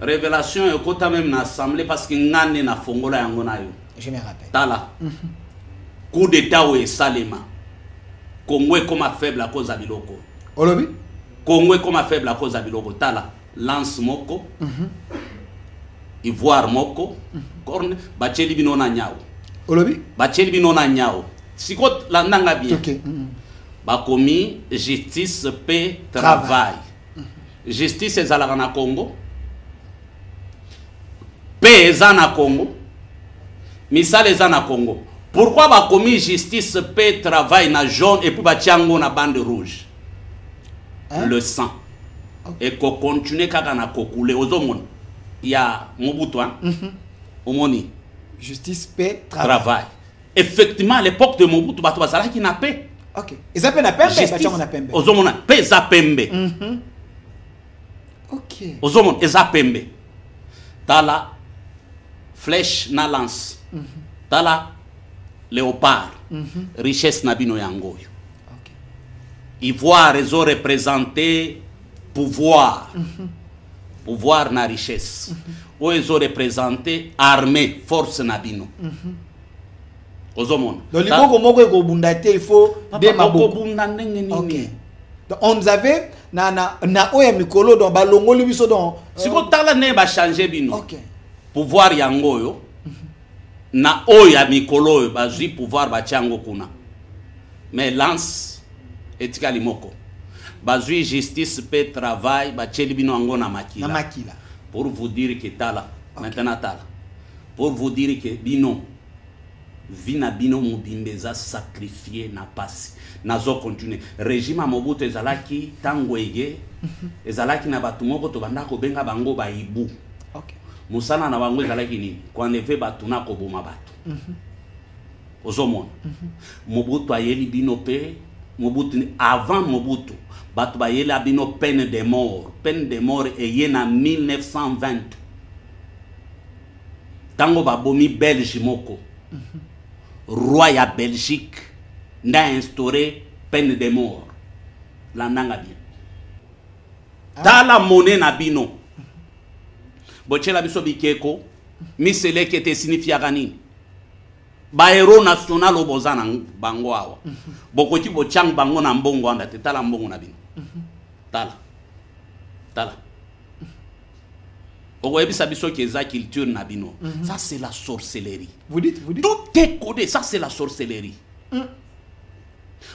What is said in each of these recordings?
révélation et quand même na assemblée parce que ngane na fongola yango na yo. Je me rappelle. Tala. Coup d'état ou Salema. Congo est comme faible à cause de biloko. Olobi? Congo est comme faible à cause de biloko. Tala. Lance moko. Ivoire moko. Corne. Bacheli bino na nyao. Olobi? Bacheli bino na nyao. Sikot la nanga bien. Ok. Bakomi justice paix travail. Justice ezalaka na Congo. Paix eza na Congo. Misala eza na Congo. Pourquoi bakomi justice paix travail na jaune et puis batiango na bande rouge? Hein? Le sang. Okay. Et qu'on continue kaka na kokule ozomona. Ya Mobutu hein. Omoni. Justice paix travail. Effectivement à l'époque de Mobutu bato bazala ki na paix. OK. Ils appellent la pembe, batiango na pembe. Ozomona paix za pembe. OK. Ozomona eza pembe. Tala flèche na lance. Tala léopard. Richesse na bino yangoyo. OK. Ivoire ils ont représenté pouvoir. Pouvoir na richesse. Ou ils ont représenté armée, force na bino. Ozomona. Donc il faut que bundate il faut des maboko. OK. Donc on nous avait na oya mikolo dans balongo libiso dans siko tala ne ba changer bino. OK. Pouvoir yangoyo na oya mikolo bazui pouvoir bachango kuna. Mais lance etikali moko. Bazui justice paix travail bacheli bino ngo na makila. Na makila. Pour vous dire que tala maintenant tala. Pour vous dire que bino vina bino mubimbeza sacrifié na passe. Nazo continuer. Régime Mobutu ezalaki tango ege ezalaki na batu moko to bandako benga bango ba ibu. OK. Musana na bango ezalaki ni kwa neve batu na ko boma batu. Ozomona. Mobutu ayeli bino pe Mobutu avant Mobutu batu ba yeli bino peine de mort. Peine de mort eye na 1920. Tango ba bomi Belge moko. Roi ya Belgique n'a instauré peine de mort. La nanga bien. Dans la monnaie na bino. Bochela biso bikeko. Misele qui était signifié nini. Ba héros national obozana bango awa. Bokoti bochang bango na mbongo anda te tala mbongo na bino. Tala. Tala. Culture nabino. Ça c'est la sorcellerie. Vous dites? Tout est codé, ça c'est la sorcellerie.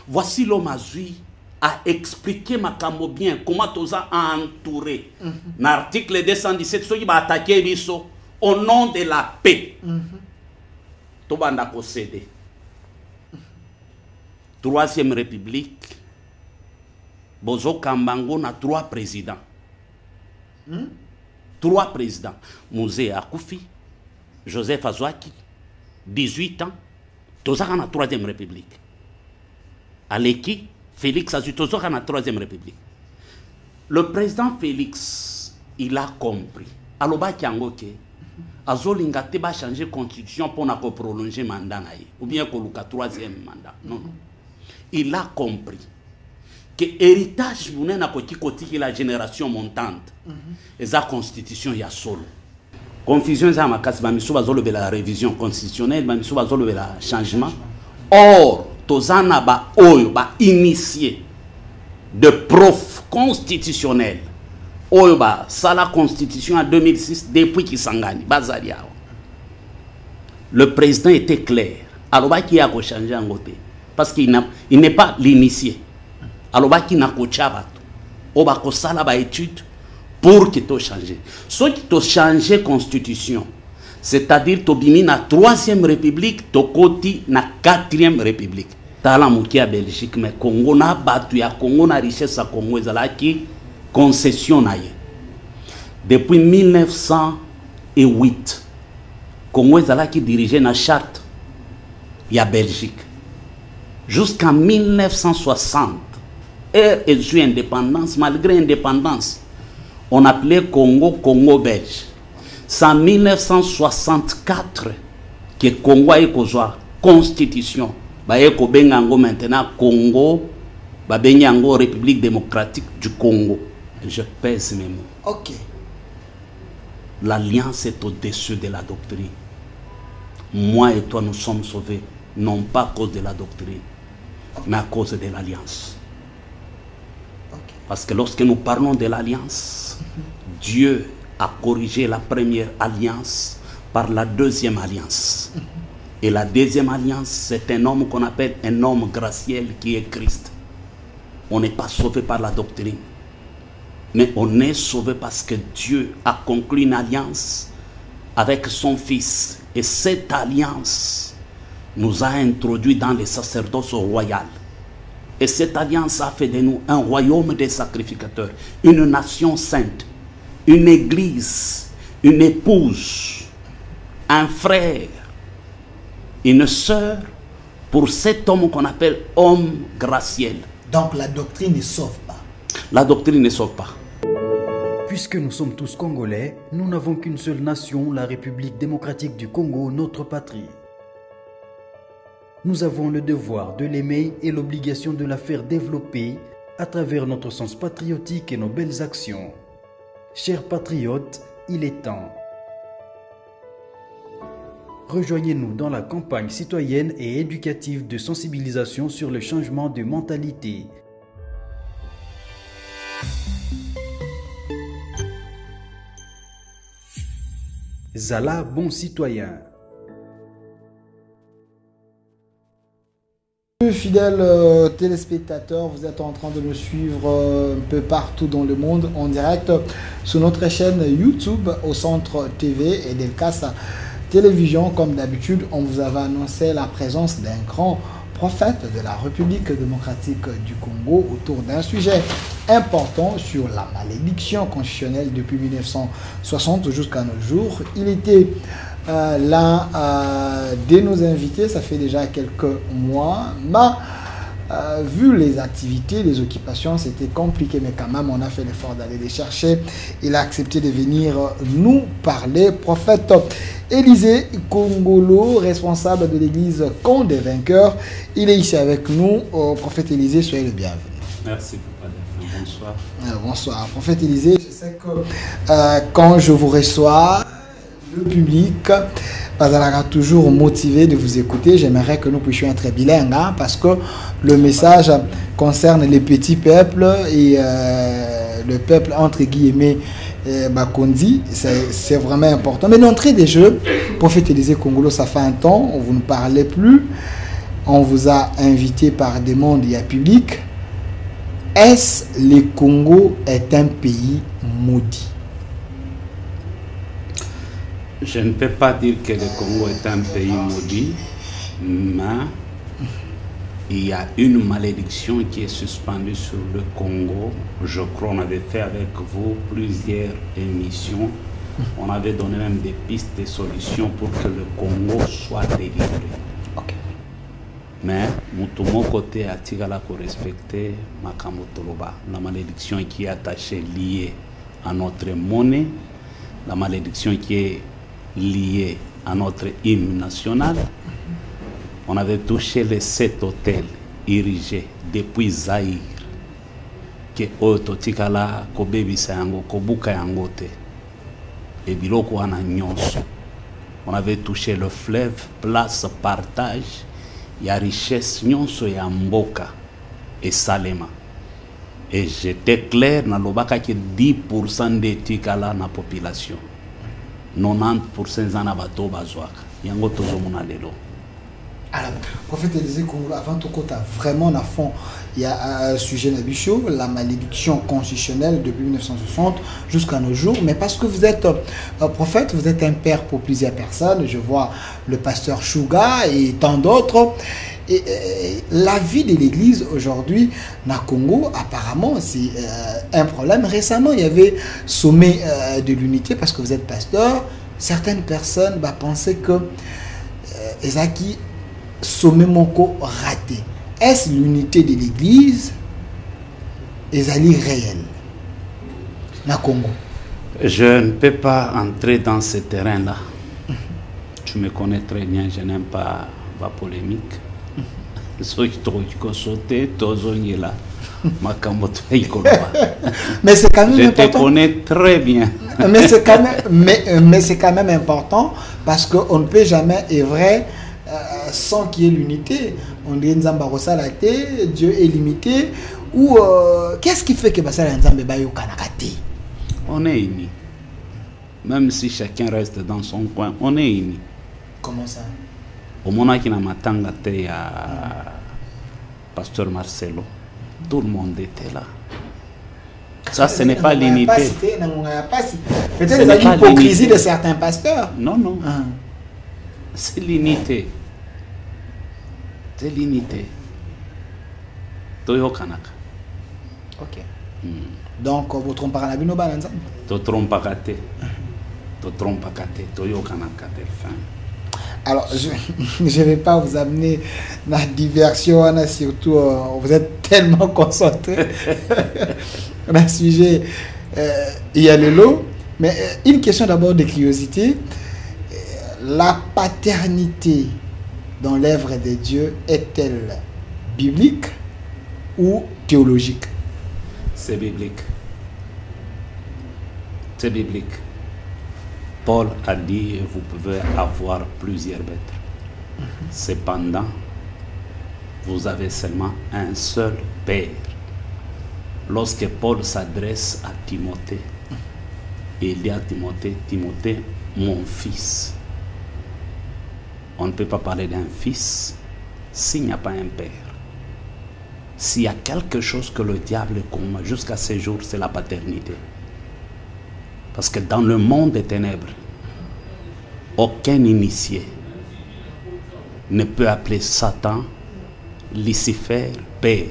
Voici l'homme azui a expliqué makambo bien comment tu as entouré. L'article 217 ceux qui va attaquer biso au nom de la paix. To banda ko céder. Troisième République. Bozo Kambango na 3 présidents. 3 présidents. Mouzé Akoufi, Joseph Azouaki, 18 ans. Tozaka na 3e République. Aleki, Félix Azou, Tozaka na 3e République. Le président Félix, il a compris. Aloba Kiangoke, Azolinga te ba changer constitution pour na ko prolonger mandat na ye. Ou bien koluka 3e mandat. Non. Il a compris que héritage na koti la génération montante. Et sa constitution ya solo. Confusion za makasi ba miso bazolo be la révision constitutionnelle, ba miso bazolo be la changement. Or, tozana ba oyo ba initié de prof constitutionnel. Oyo ba sala constitution en 2006 depuis Kisangani bazali awa. Le président était clair. Aloba ki a ko changer ngote parce qu'il n'est pas l'initié. Aloba ki na ko chabatu. Oba ko sala ba étude pour que tu changes. Ce qui te change la constitution, c'est-à-dire que tu na 3e République, tu koti na 4e République. Tala mouki à Belgique, mais Congo na batu ya Congo na richesse à Congo ezalaki concession na ye. Depuis 1908, Congo ezalaki dirigé na charte ya Belgique. Jusqu'en 1960, et eu indépendance, malgré indépendance, on appelait Congo, Congo belge. C'est en 1964 que Congo a eu constitution. Maintenant, Congo, République démocratique du Congo. Je pèse mes mots. OK. l'alliance est au-dessus de la doctrine. Moi et toi, nous sommes sauvés, non pas à cause de la doctrine, mais à cause de l'alliance. Parce que lorsque nous parlons de l'alliance, Dieu a corrigé la première alliance par la deuxième alliance. Et la deuxième alliance, c'est un homme qu'on appelle un homme graciel qui est Christ. On n'est pas sauvé par la doctrine, mais on est sauvé parce que Dieu a conclu une alliance avec son Fils. Et cette alliance nous a introduits dans le sacerdoce royal. Et cette alliance a fait de nous un royaume des sacrificateurs, une nation sainte, une église, une épouse, un frère, une sœur, pour cet homme qu'on appelle homme graciel. Donc la doctrine ne sauve pas. La doctrine ne sauve pas. Puisque nous sommes tous Congolais, nous n'avons qu'une seule nation, la République démocratique du Congo, notre patrie. Nous avons le devoir de l'aimer et l'obligation de la faire développer à travers notre sens patriotique et nos belles actions. Chers patriotes, il est temps. Rejoignez-nous dans la campagne citoyenne et éducative de sensibilisation sur le changement de mentalité. Zala, bon citoyen. Fidèles téléspectateurs, vous êtes en train de nous suivre un peu partout dans le monde en direct sur notre chaîne YouTube au Centre TV et Delcas Télévision. Comme d'habitude, on vous avait annoncé la présence d'un grand prophète de la République démocratique du Congo autour d'un sujet important sur la malédiction constitutionnelle depuis 1960 jusqu'à nos jours. Il était l'un de nos invités, ça fait déjà quelques mois, mais vu les activités, les occupations, c'était compliqué, mais quand même on a fait l'effort d'aller les chercher. Il a accepté de venir nous parler. Prophète Élisée Kongolo, responsable de l'église Camp des Vainqueurs, il est ici avec nous. Prophète Élisée, soyez le bienvenu. Merci, Papa. Bonsoir. Bonsoir. Prophète Élisée, je sais que quand je vous reçois, le public sera toujours motivé de vous écouter. J'aimerais que nous puissions être bilingues, hein, parce que le message concerne les petits peuples et le peuple entre guillemets Bakondi. C'est vraiment important. Mais d'entrée des jeux, Prophète Élisée Kongolo, ça fait un temps, vous ne parlez plus. On vous a invité par des mondes et à public. Est-ce le Congo est un pays maudit? Je ne peux pas dire que le Congo est un pays maudit, mais il y a une malédiction qui est suspendue sur le Congo. Je crois qu'on avait fait avec vous plusieurs émissions. On avait donné même des pistes, des solutions pour que le Congo soit délivré. Okay. Mais, de mon côté, à Tigala, pour respecter Makamotoloba, la malédiction qui est attachée, liée à notre monnaie, la malédiction qui est liée à notre hymne national. On avait touché les 7 hôtels érigés depuis Zaïre, que Ototikala, Kobebisa yango, Kobuka yangote, et Biloko wana nyonso. On avait touché le fleuve, place, partage, il y a richesse nyonso ya mboka et Salema. Et j'étais clair, na lobaka que 10% de Tikala na population. 90% zana bato bazwaka. Yango tozomona lelo. Alors, Prophète Élisée Kongolo, avant tout compte, vraiment à fond, il y a un sujet Nabicho, la malédiction constitutionnelle depuis 1960 jusqu'à nos jours. Mais parce que vous êtes prophète, vous êtes un père pour plusieurs personnes. Je vois le pasteur Chouga et tant d'autres. Et la vie de l'église aujourd'hui, na Congo, apparemment, c'est un problème. Récemment, il y avait sommet de l'unité parce que vous êtes pasteur. Certaines personnes pensaient que Ezaki sommet moko raté. Est-ce l'unité de l'église Ezali réelle na Congo? Je ne peux pas entrer dans ce terrain-là. Tu me connais très bien, je n'aime pas la polémique. Ceux qui ont sauté, tous là. Mais c'est quand même important. Je te connais très bien. Mais c'est quand même important parce qu'on ne peut jamais œuvrer sans qu'il y ait l'unité. On dit Nzambarosa lacté, Dieu est limité. Ou qu'est-ce qui fait que Basala Nzambe Bayo Kanakate? On est unis. Même si chacun reste dans son coin, on est unis. Comment ça? Au moment qui n'a matanga à Pasteur Marcelo, tout le monde était là. Ça, ce n'est pas l'unité. Peut-être l'hypocrisie de certains pasteurs. Non, non. C'est l'unité. C'est l'unité. Toyo Kanaka. Ok. Donc, vous trompez pas la bino balanza? Tu trompes pas kate. Tu trompes pas kate. Toyo Kanaka fin. Alors, je ne vais pas vous amener dans la diversion, surtout, vous êtes tellement concentré dans le sujet. Il y a le lot. Mais une question d'abord de curiosité. La paternité dans l'œuvre de Dieu est-elle biblique ou théologique? C'est biblique. C'est biblique. Paul a dit, vous pouvez avoir plusieurs maîtres. Cependant, vous avez seulement un seul Père. Lorsque Paul s'adresse à Timothée, il dit à Timothée, Timothée, mon fils. On ne peut pas parler d'un fils s'il n'y a pas un père. S'il y a quelque chose que le diable combat jusqu'à ce jour, c'est la paternité. Parce que dans le monde des ténèbres, aucun initié ne peut appeler Satan, Lucifer, père.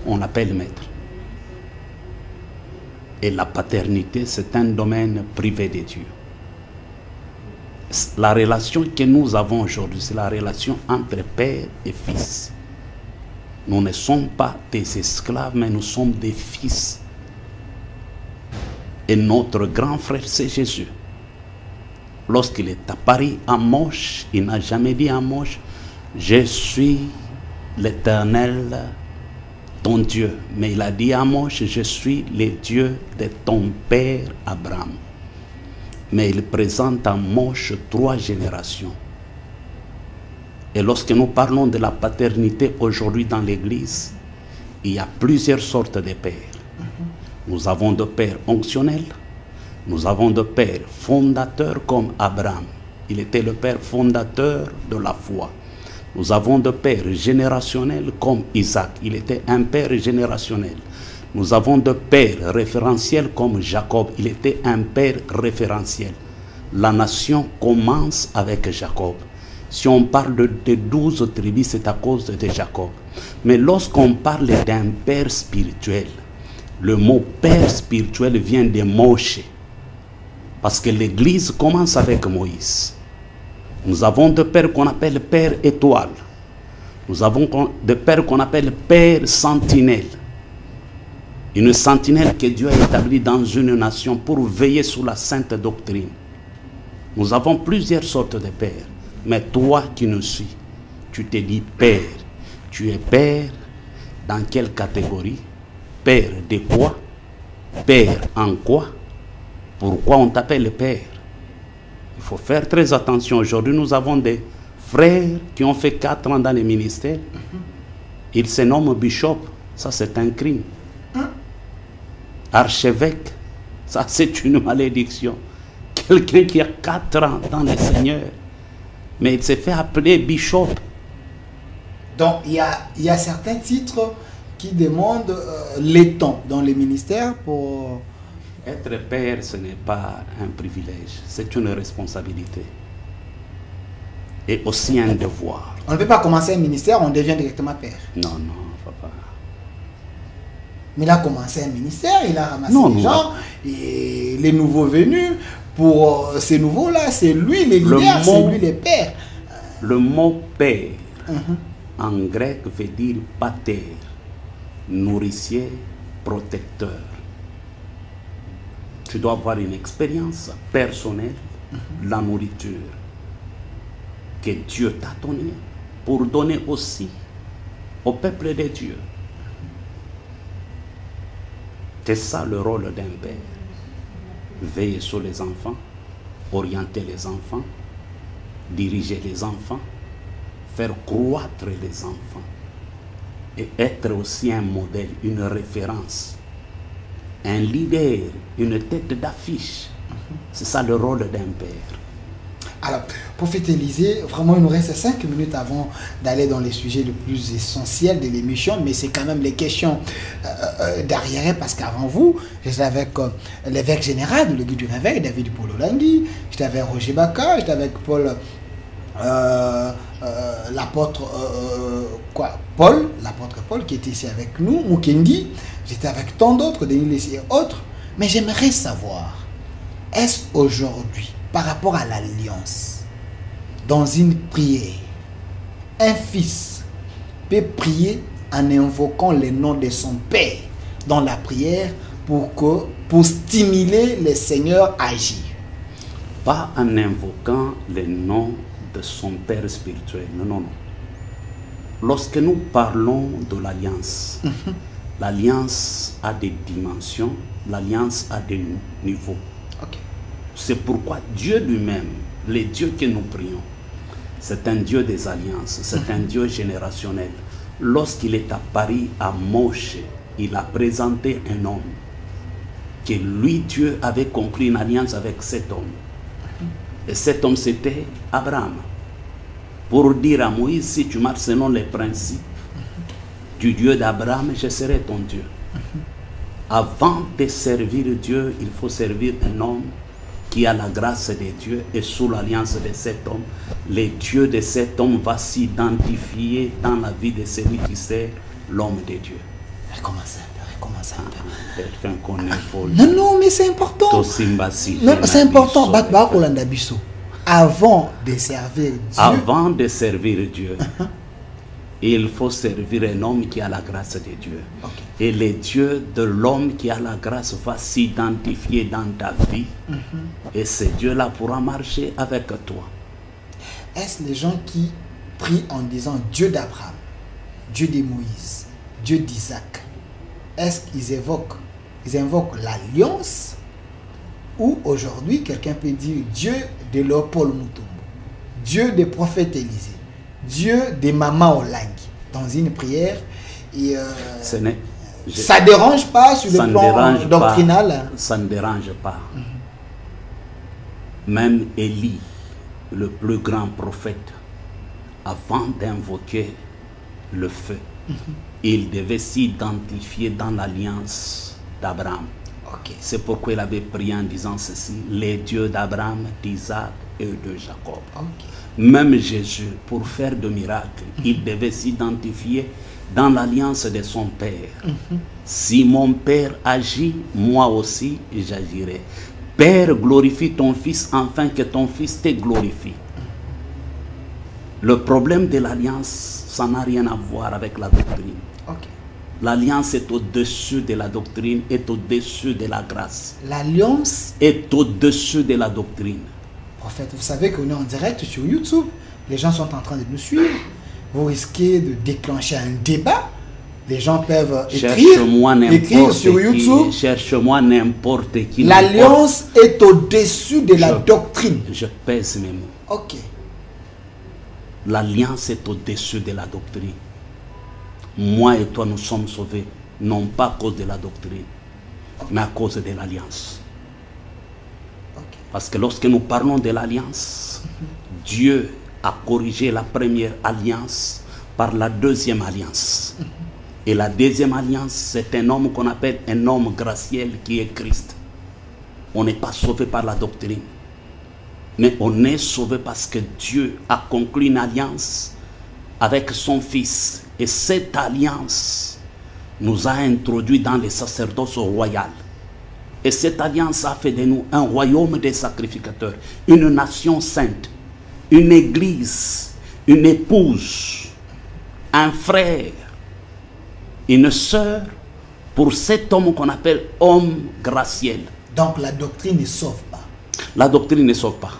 On l'appelle maître. Et la paternité, c'est un domaine privé de Dieu. La relation que nous avons aujourd'hui, c'est la relation entre père et fils. Nous ne sommes pas des esclaves, mais nous sommes des fils. Et notre grand frère, c'est Jésus. Lorsqu'il est apparu à Moche, il n'a jamais dit à Moche, je suis l'Éternel, ton Dieu. Mais il a dit à Moche, je suis le Dieu de ton père Abraham. Mais il présente à Moche 3 générations. Et lorsque nous parlons de la paternité aujourd'hui dans l'Église, il y a plusieurs sortes de pères. Nous avons de pères onctionnels, nous avons de pères fondateurs comme Abraham. Il était le père fondateur de la foi. Nous avons de pères générationnels comme Isaac. Il était un père générationnel. Nous avons de pères référentiels comme Jacob. Il était un père référentiel. La nation commence avec Jacob. Si on parle de 12 tribus, c'est à cause de Jacob. Mais lorsqu'on parle d'un père spirituel, le mot père spirituel vient de Moshe. Parce que l'Église commence avec Moïse. Nous avons des pères qu'on appelle père étoile. Nous avons des pères qu'on appelle père sentinelle. Une sentinelle que Dieu a établie dans une nation pour veiller sur la sainte doctrine. Nous avons plusieurs sortes de pères. Mais toi qui nous suis, tu te dis père. Tu es père dans quelle catégorie? Père de quoi? Père en quoi? Pourquoi on t'appelle père? Il faut faire très attention. Aujourd'hui, nous avons des frères qui ont fait 4 ans dans les ministères. Ils se nomment bishop. Ça, c'est un crime. Archevêque. Ça, c'est une malédiction. Quelqu'un qui a 4 ans dans le Seigneur, mais il s'est fait appeler bishop. Donc, il y a certains titres qui demandent les temps dans les ministères pour... Être père, ce n'est pas un privilège, c'est une responsabilité. Et aussi un devoir. On ne peut pas commencer un ministère, on devient directement père. Non, non, papa. Mais il a commencé un ministère, il a ramassé les gens, et les nouveaux venus, pour ces nouveaux-là, c'est lui les leaders, c'est lui les pères. Le mot père, en grec, veut dire pater, nourricier, protecteur. Tu dois avoir une expérience personnelle, la nourriture que Dieu t'a donnée pour donner aussi au peuple de Dieu. C'est ça le rôle d'un père. Veiller sur les enfants, orienter les enfants, diriger les enfants, faire croître les enfants et être aussi un modèle, une référence, un leader, une tête d'affiche. C'est ça le rôle d'un père. Alors, prophète Élisée, vraiment, il nous reste 5 minutes avant d'aller dans les sujets les plus essentiels de l'émission, mais c'est quand même les questions d'arrière, parce qu'avant vous, j'étais avec l'évêque général de l'église du Réveil, David Paul Olangui, j'étais avec Roger Baka, j'étais avec Paul, l'apôtre Paul, qui était ici avec nous, Mukendi, j'étais avec tant d'autres, Denis Lessé et autres, mais j'aimerais savoir, est-ce aujourd'hui, par rapport à l'alliance, dans une prière, un fils peut prier en invoquant le nom de son père dans la prière pour stimuler le Seigneur à agir? Pas en invoquant le nom de son père spirituel. Non, non, non. Lorsque nous parlons de l'alliance, l'alliance a des dimensions, l'alliance a des niveaux. Okay. C'est pourquoi Dieu lui-même, le Dieu que nous prions, c'est un Dieu des alliances, c'est un Dieu générationnel. Lorsqu'il est apparu à Moshe, il a présenté un homme que lui, Dieu, avait conclu une alliance avec cet homme. Et cet homme, c'était Abraham. Pour dire à Moïse, si tu marches selon les principes du Dieu d'Abraham, je serai ton Dieu. Avant de servir Dieu, il faut servir un homme qui a la grâce de Dieu, et sous l'alliance de cet homme, le Dieu de cet homme va s'identifier dans la vie de celui qui sert l'homme de Dieu. Recommence un peu. Non, mais c'est important. Non, c'est important. Avant de servir Dieu. Avant de servir Dieu. Il faut servir un homme qui a la grâce de Dieu. Okay. Et le Dieu de l'homme qui a la grâce va s'identifier dans ta vie. Et ce Dieu-là pourra marcher avec toi. Est-ce les gens qui prient en disant Dieu d'Abraham, Dieu de Moïse, Dieu d'Isaac, est-ce qu'ils invoquent l'alliance? Ou aujourd'hui, quelqu'un peut dire Dieu de Léopold Mutombo, Dieu des prophètes Élisée, Dieu des mamans Olangui dans une prière, et ça ne dérange pas sur le plan doctrinal? Ça ne dérange pas. Même Élie, le plus grand prophète, avant d'invoquer le feu, il devait s'identifier dans l'alliance d'Abraham. Okay. C'est pourquoi il avait prié en disant ceci: les dieux d'Abraham, d'Isaac et de Jacob. Okay. Même Jésus, pour faire de miracles, il devait s'identifier dans l'alliance de son Père. Si mon Père agit, moi aussi j'agirai. Père, glorifie ton Fils afin que ton Fils te glorifie. Le problème de l'alliance, ça n'a rien à voir avec la doctrine. Okay. L'alliance est au-dessus de la doctrine, est au-dessus de la grâce. L'alliance est au-dessus de la doctrine. Prophète, vous savez qu'on est en direct sur YouTube. Les gens sont en train de nous suivre. Vous risquez de déclencher un débat. Les gens peuvent écrire sur YouTube. Cherche-moi n'importe qui. L'alliance est au-dessus de la doctrine. Je pèse mes mots. Ok. L'alliance est au-dessus de la doctrine. Moi et toi, nous sommes sauvés, non pas à cause de la doctrine, mais à cause de l'alliance. Parce que lorsque nous parlons de l'alliance, Dieu a corrigé la première alliance par la deuxième alliance. Et la deuxième alliance, c'est un homme qu'on appelle un homme graciel qui est Christ. On n'est pas sauvé par la doctrine, mais on est sauvé parce que Dieu a conclu une alliance avec son Fils. Et cette alliance nous a introduits dans le sacerdoce royal. Et cette alliance a fait de nous un royaume des sacrificateurs, une nation sainte, une église, une épouse, un frère, une sœur, pour cet homme qu'on appelle homme graciel. Donc la doctrine ne sauve pas. La doctrine ne sauve pas.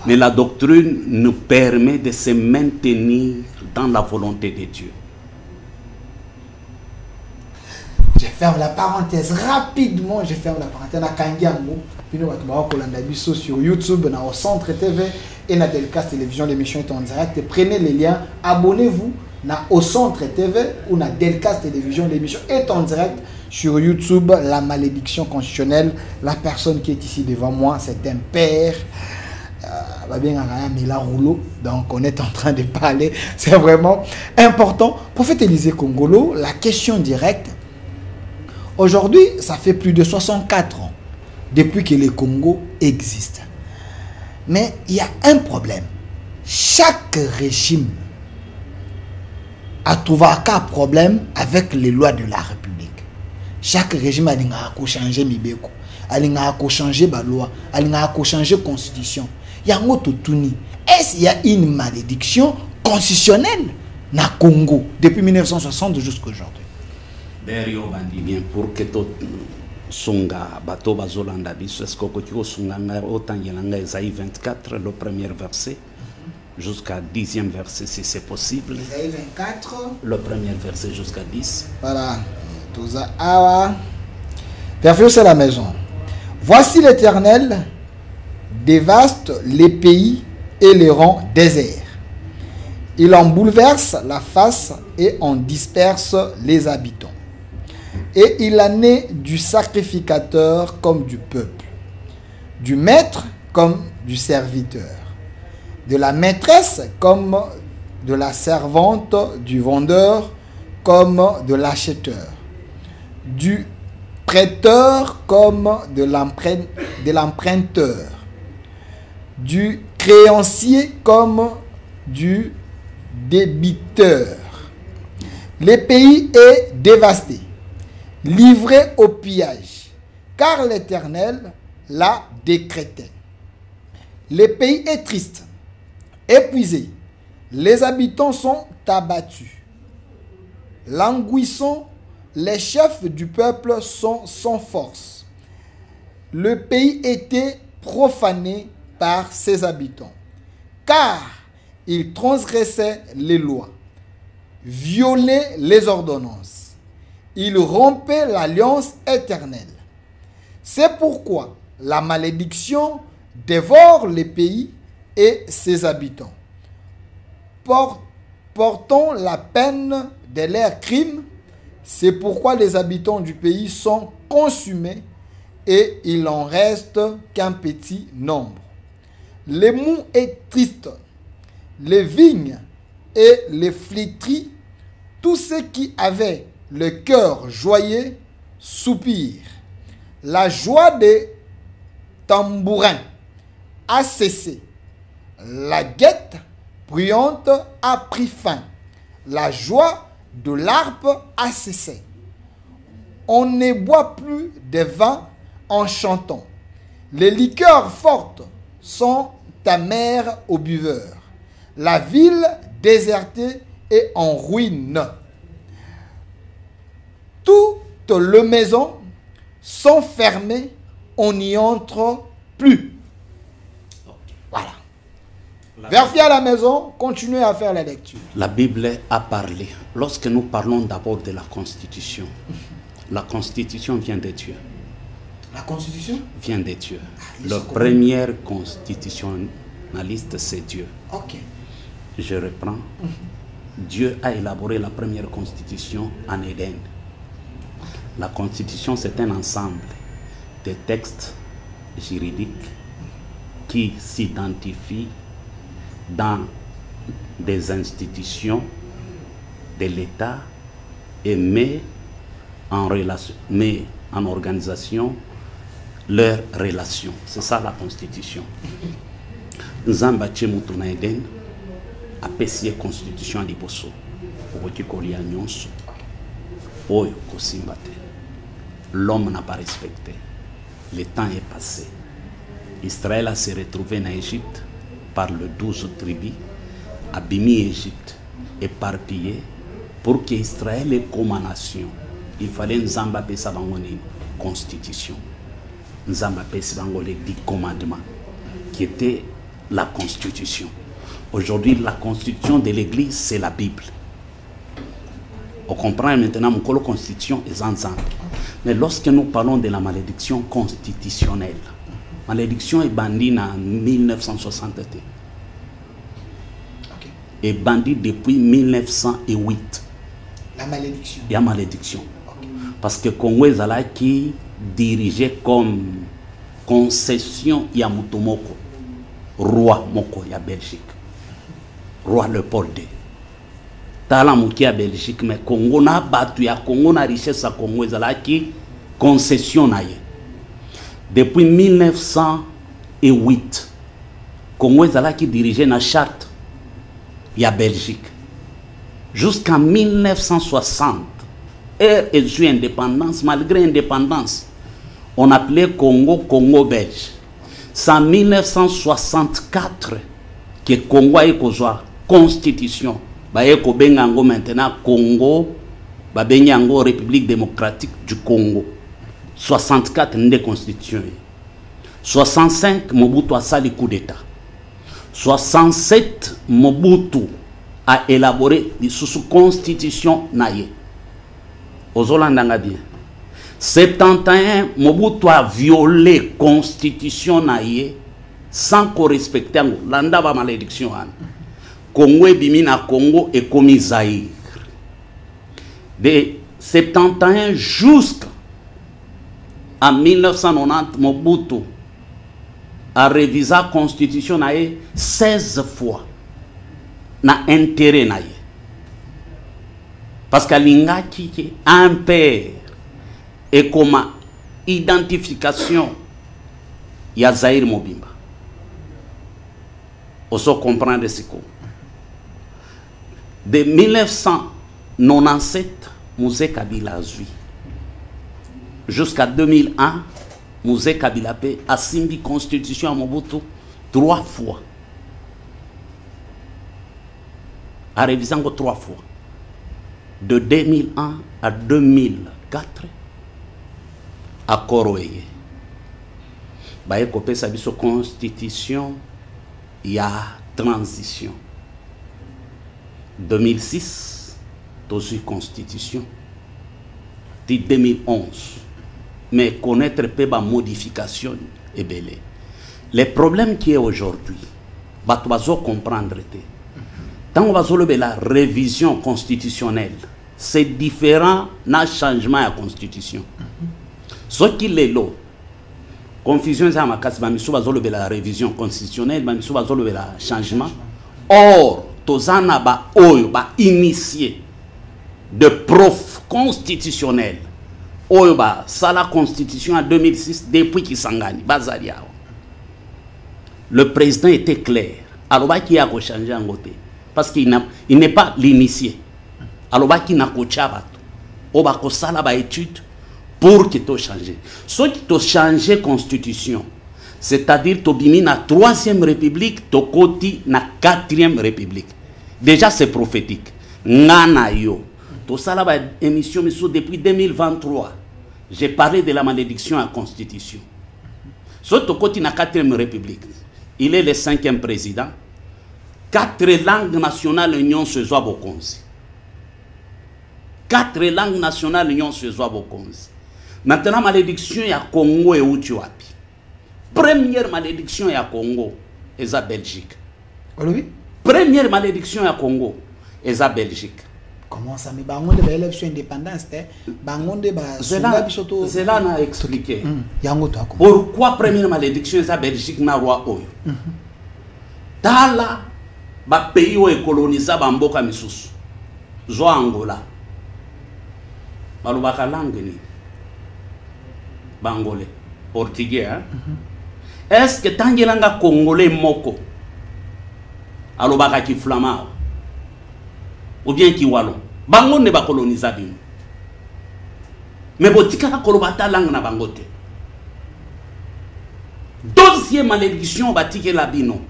Mais la doctrine nous permet de se maintenir dans la volonté de Dieu. J'ai ferme la parenthèse rapidement. Je ferme la parenthèse. Na Kangiango. Puis nous allons sur YouTube, au Centre TV et na Delcas Télévision. L'émission est en direct. Prenez les liens. Abonnez-vous au Centre TV ou na Delcas Télévision. L'émission est en direct sur YouTube. La malédiction constitutionnelle. La personne qui est ici devant moi, c'est un père. Donc on est en train de parler. C'est vraiment important. Prophète Élisée Kongolo, la question directe. Aujourd'hui, ça fait plus de 64 ans depuis que le Congo existe. Mais il y a un problème. Chaque régime a trouvé un problème avec les lois de la République. Chaque régime a changé Mibeko, a changé la loi, a changé la constitution. Il y a un autre tourni. Est-ce qu'il y a une malédiction constitutionnelle na Congo depuis 1960 jusqu'à aujourd'hui? D'ailleurs, bien pour que tout songa bato bazolanda biso est-ce que tu songa autant yelanga Isaïe 24 le premier verset jusqu'à 10e verset si c'est possible. Isaïe 24 le premier verset jusqu'à 10. Voilà. Tout ça ah c'est la maison. Voici l'Éternel dévaste les pays et les rend déserts. Il en bouleverse la face et en disperse les habitants. Et il en est du sacrificateur comme du peuple, du maître comme du serviteur, de la maîtresse comme de la servante, du vendeur comme de l'acheteur, du prêteur comme de l'emprunteur, du créancier comme du débiteur. Le pays est dévasté, livré au pillage, car l'Éternel l'a décrété. Le pays est triste, épuisé, les habitants sont abattus. Languissants, les chefs du peuple sont sans force. Le pays était profané par ses habitants, car ils transgressaient les lois, violaient les ordonnances. Ils rompaient l'alliance éternelle. C'est pourquoi la malédiction dévore les pays et ses habitants. Portons la peine de leurs crimes. C'est pourquoi les habitants du pays sont consumés et il en reste qu'un petit nombre. Les mous est triste, les vignes et les flétries, tous ceux qui avaient le cœur joyeux soupirent. La joie des tambourins a cessé. La guette bruyante a pris fin. La joie de l'harpe a cessé. On ne boit plus de vin en chantant. Les liqueurs fortes sont amères aux buveurs. La ville désertée est en ruine. Toutes les maisons sont fermées, on n'y entre plus. Voilà. Vérifiez à la maison, continuez à faire la lecture. La Bible a parlé. Lorsque nous parlons d'abord de la Constitution, la Constitution vient de Dieu. La Constitution vient de Dieu. Le premier constitutionnaliste, c'est Dieu. Ok. Je reprends. Dieu a élaboré la première Constitution en Éden. La Constitution, c'est un ensemble de textes juridiques qui s'identifient dans des institutions de l'État et met en organisation leurs relations. C'est ça la Constitution. Nzamba Tchemutu na Eden apesi ye Constitution liboso okoki kolia nyonso oyo kosimba te. L'homme n'a pas respecté. Le temps est passé. Israël a se retrouvé en Égypte par le 12 tribus, abîmé Égypte, éparpillé, pour qu'Israël ait comme nation. Il fallait Nzamba pesa bango ni constitution. Nzamba pesa bango les 10 commandements, qui était la constitution. Aujourd'hui, la constitution de l'Église, c'est la Bible. On comprend maintenant mon constitution est Nzamba. Mais lorsque nous parlons de la malédiction constitutionnelle, malédiction est bandie en 1961. Okay. Et bandit depuis 1908. La malédiction. Il y a malédiction. Okay. Parce que Congo est là qui dirigeait comme concession Yamutomoko, roi Moko ya Belgique, roi Léopold II. Tala muki ya Belgique, mais Congo na batu ya Congo na richesse à Congo est là qui concession na ye. Depuis 1908, Congo est là qui dirigeait la charte ya Belgique. Jusqu'en 1960, et eu indépendance, malgré l'indépendance, on appelait Congo Congo belge. C'est en 1964 que Congo a eu constitution. Bayeko bengango maintenant Congo, babengango République démocratique du Congo. 64 n'est constitution. 65 Mobutu a sali coup d'état. 67 Mobutu a élaboré sous constitution naye. Ozolandanga bien. 71 Mobutu a violé constitution naye sans qu'on respecte landa ba malédiction an. Congo et Bimina Congo et commis Zaïre. De 71 jusqu'à 1990, Mobutu a révisé la constitution 16 fois. Na intérêt naïe. Parce que l'inga qui est un père et comme identification, il y a Zaïre Mobimba. On se comprend de ce coup. De 1997, Mouzé Kabila a vu. Jusqu'à 2001, Mouzé Kabila a signé la constitution à Mobutu 3 fois. A révisé encore 3 fois. De 2001 à 2004, accord oye. Baye kopé sa biso constitution, il y a transition. 2006, tosu constitution. 2011. Mais connaître peu ba modification est belé. Les problèmes qui est aujourd'hui, bah tu vas comprendre. Tant on va soulever la révision constitutionnelle, c'est différent d'un changement à la constitution. Ce qui est là, confusion, c'est la révision constitutionnelle, c'est le changement. Or, Tozana ba oyo ba initié de prof constitutionnel. Oyo ba ça la constitution en 2006 depuis qu'il s'engage. Le président était clair. Alors qui a changé en côté. Parce qu'il n'est pas l'initié. Alors, il n'a pas changé. Il n'a pas changé étude pour qu'il change. Ce qui a changé la constitution, c'est-à-dire que tu la 3e république, tu côté la 4e république. Déjà, c'est prophétique. Ngana yo. Tout ça, là, émission depuis 2023. J'ai parlé de la malédiction à la constitution. Ce qui côté la 4e république, il est le 5e président. 4 langues nationales l'Union se joue Bokonzi. 4 langues nationales l'Union se joue Bokonzi. Maintenant, malédiction il y a Congo et Utuapi. Première malédiction il y a Congo et la Belgique. Oui. Première malédiction il y a Congo et la Belgique. Comment ça me bangonde ba élection indépendance bangonde ba Zela n'a expliqué. Pourquoi Pourquoi première malédiction la Belgique n'a roi oyo? Tala ba pays où est colonisé ba mboka misusu zo Angola balobaka langue ni bangolais portugais hein? Est-ce que tangelanga congolais moko alobaka ki flamand ou bien ki wallon bango ne ba coloniser bino mais botika kolobata langue na bangote. Deuxième malédiction batike la bino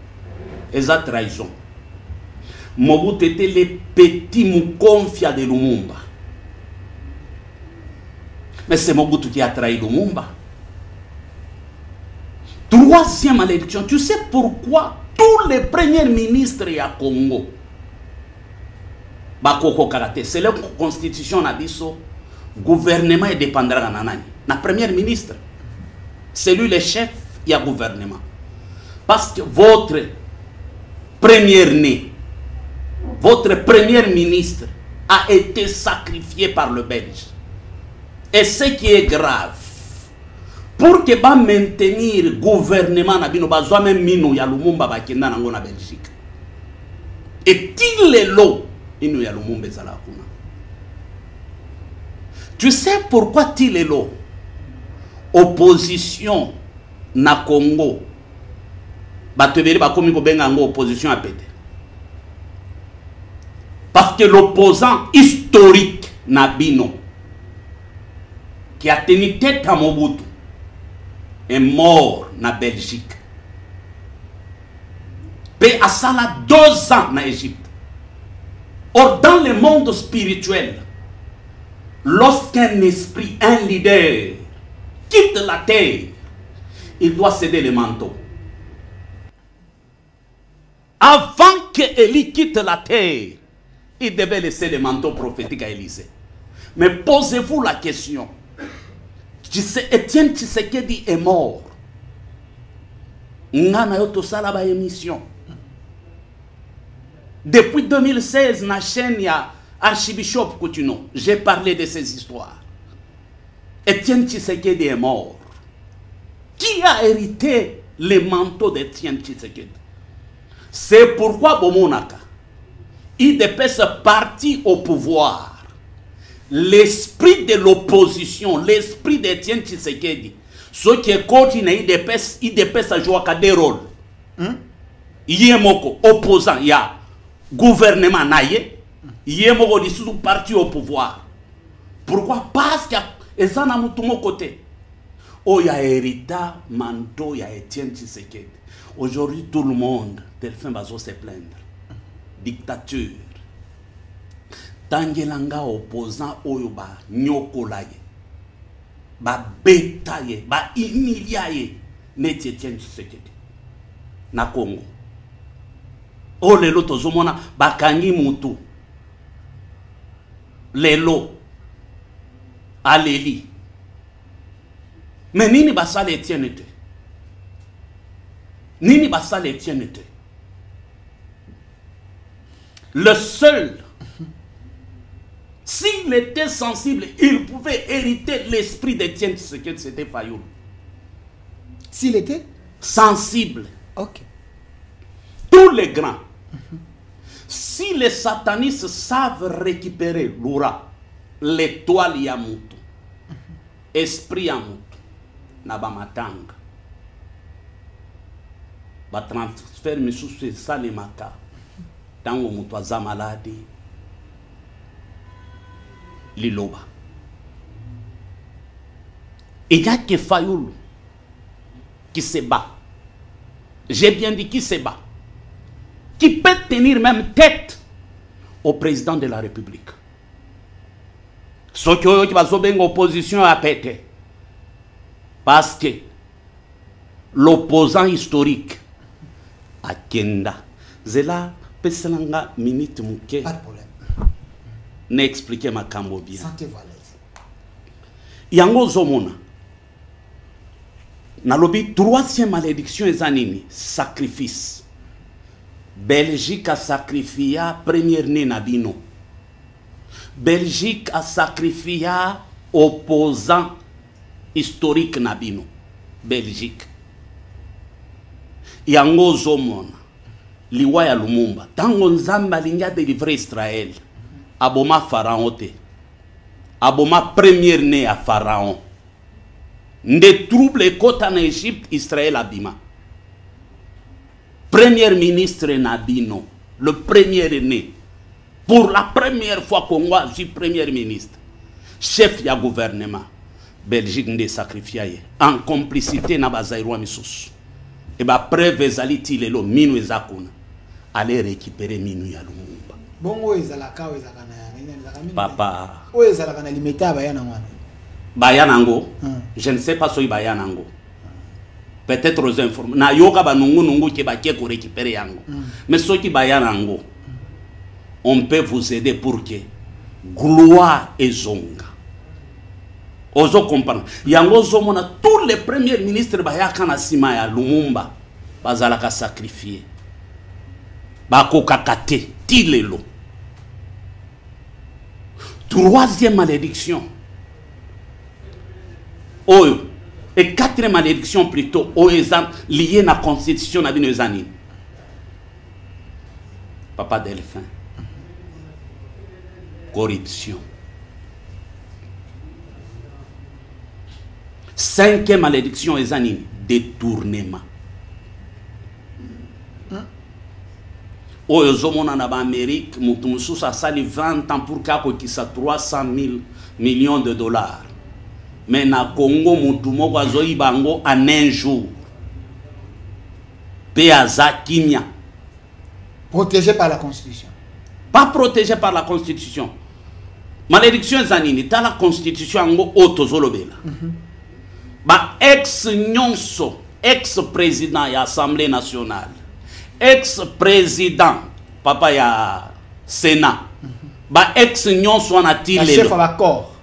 eza trahison. Mobutu était le petit Mukonfia de Lumumba. Mais c'est Mobutu qui a trahi Lumumba. Troisième malédiction. Tu sais pourquoi tous les premiers ministres à Congo, c'est la constitution Nabiso, gouvernement est dépendra de la première ministre. C'est lui le chef, il y a gouvernement. Parce que votre premier ministre a été sacrifié par le Belge. Et ce qui est grave, pour que ba maintenir le gouvernement, na bino bazwa même minu ya Lumumba bakenda nango na Belgique. Et il est l'eau, inu ya Lumumba ezala kuna. Tu sais pourquoi il est l'eau? Opposition na Congo. Batebeli bakomi ko benga ngo opposition a pété. Parce que l'opposant historique Nabino, qui a tenu tête à Mobutu, est mort na Belgique. Paix à ça là 2 ans na Égypte. Or, dans le monde spirituel, lorsqu'un esprit, un leader, quitte la terre, il doit céder le manteau. Avant que Élie quitte la terre, il devait laisser le manteau prophétique à Élisée. Mais posez-vous la question. Étienne Tshisekedi est mort. Émission. Depuis 2016, na chaîne il y a Archibishop Coutinho. J'ai parlé de ces histoires. Étienne Tshisekedi est mort. Qui a hérité le manteau d'Étienne Tshisekedi? C'est pourquoi Bomonaka, IDPS parti au pouvoir. L'esprit de l'opposition, l'esprit d'Étienne Tshisekedi, ce qui est continu IDPS a joué des rôles. Il y a opposant, il y a gouvernement naïe, il y a un parti au pouvoir. Pourquoi? Parce qu'il y a un côté. Oh, il y a Hérita, Manto, il y a Étienne Tshisekedi. Aujourd'hui, tout le monde, Delphin va se plaindre. Dictature. Tangelanga opposant oyo ba nyokolaye. Ba betaye, ba humiliaye. Net Étienne Tshisekedi. Na Congo. Oh, lelo tozomona bakangi mutu. Lelo. Aleli. Mais nini basale Étienne était? Nini basale Étienne était? Le seul, s'il était sensible, il pouvait hériter l'esprit d'Étienne Tshisekedi, c'était Fayoulou. S'il était sensible. Ok. Tous les grands. Si les satanistes savent récupérer l'oura, l'étoile Yamutu, esprit Yamutu, Nabamatanga, va transférer mes sous salimaka. Tango mutu aza malade liloba. Il y a que Fayoulou qui se bat. J'ai bien dit qui se bat. Qui peut tenir même tête au président de la République. Ce qui va sauver l'opposition à péter. Parce que l'opposant historique à Kenda, Zela Peselanga minute muke. Pas de problème. N'expliquez ma cambo bien. Sentez-vous à l'aise. Yango Zomona. Nalobi 3e malédiction ezanini. Sacrifice. Belgique a sacrifié première né Nabino. Belgique a sacrifié opposant historique Nabino. Belgique. Yango Zomona. Liwa ya Lumumba. Tango Nzamba alingia délivrer Israël. Aboma Pharaon te. Aboma première né à Pharaon. Nde trouble kota na Égypte, Israël abima. Premier ministre Nabino. Le premier né. Pour la première fois Congo a eu premier ministre. Chef ya gouvernement. Belgique nde sacrifié. En complicité na bazairwa misusu. Et ba preuve ezaliti lelo minu ezakuna. Aller récupérer minu ya Lumumba. Bongo ezalaka ezalaka na papa. O ezalaka na limita bayana ngwana. Bayanango. Je ne sais pas si bayanango. Peut-être aux informés. Na yoka banungu nungu ki bakie ko récupérer yango. Mais ceux qui bayanango, on peut vous aider pour que gloire et zonga. Ozo comprendre. Yango zomona tous les premiers ministres bayaka na sima ya Lumumba bazalaka sacrifié. Bako kakate tilelo. Troisième malédiction. Oyo. Et quatrième malédiction plutôt. Oyo liée à la constitution na bino ezani. Papa Delphin. Corruption. Cinquième malédiction ezani. Détournement. Oyo zomona na ba Amérique, mutu mususu asali 20 ans pour kako kisa 300 000 millions de dollars. Mais na Congo mutu moko azoyi bango en un jour. Pe aza kimia. Protégé par la Constitution. Pas protégé par la Constitution. Malédiction zanini, ta la Constitution ango otozolobela. Ba ex-nyonso, ex-président ya Assemblée nationale. Ex-président, papa ya Sénat, ba ex-nyonso anatile le chef à la corps.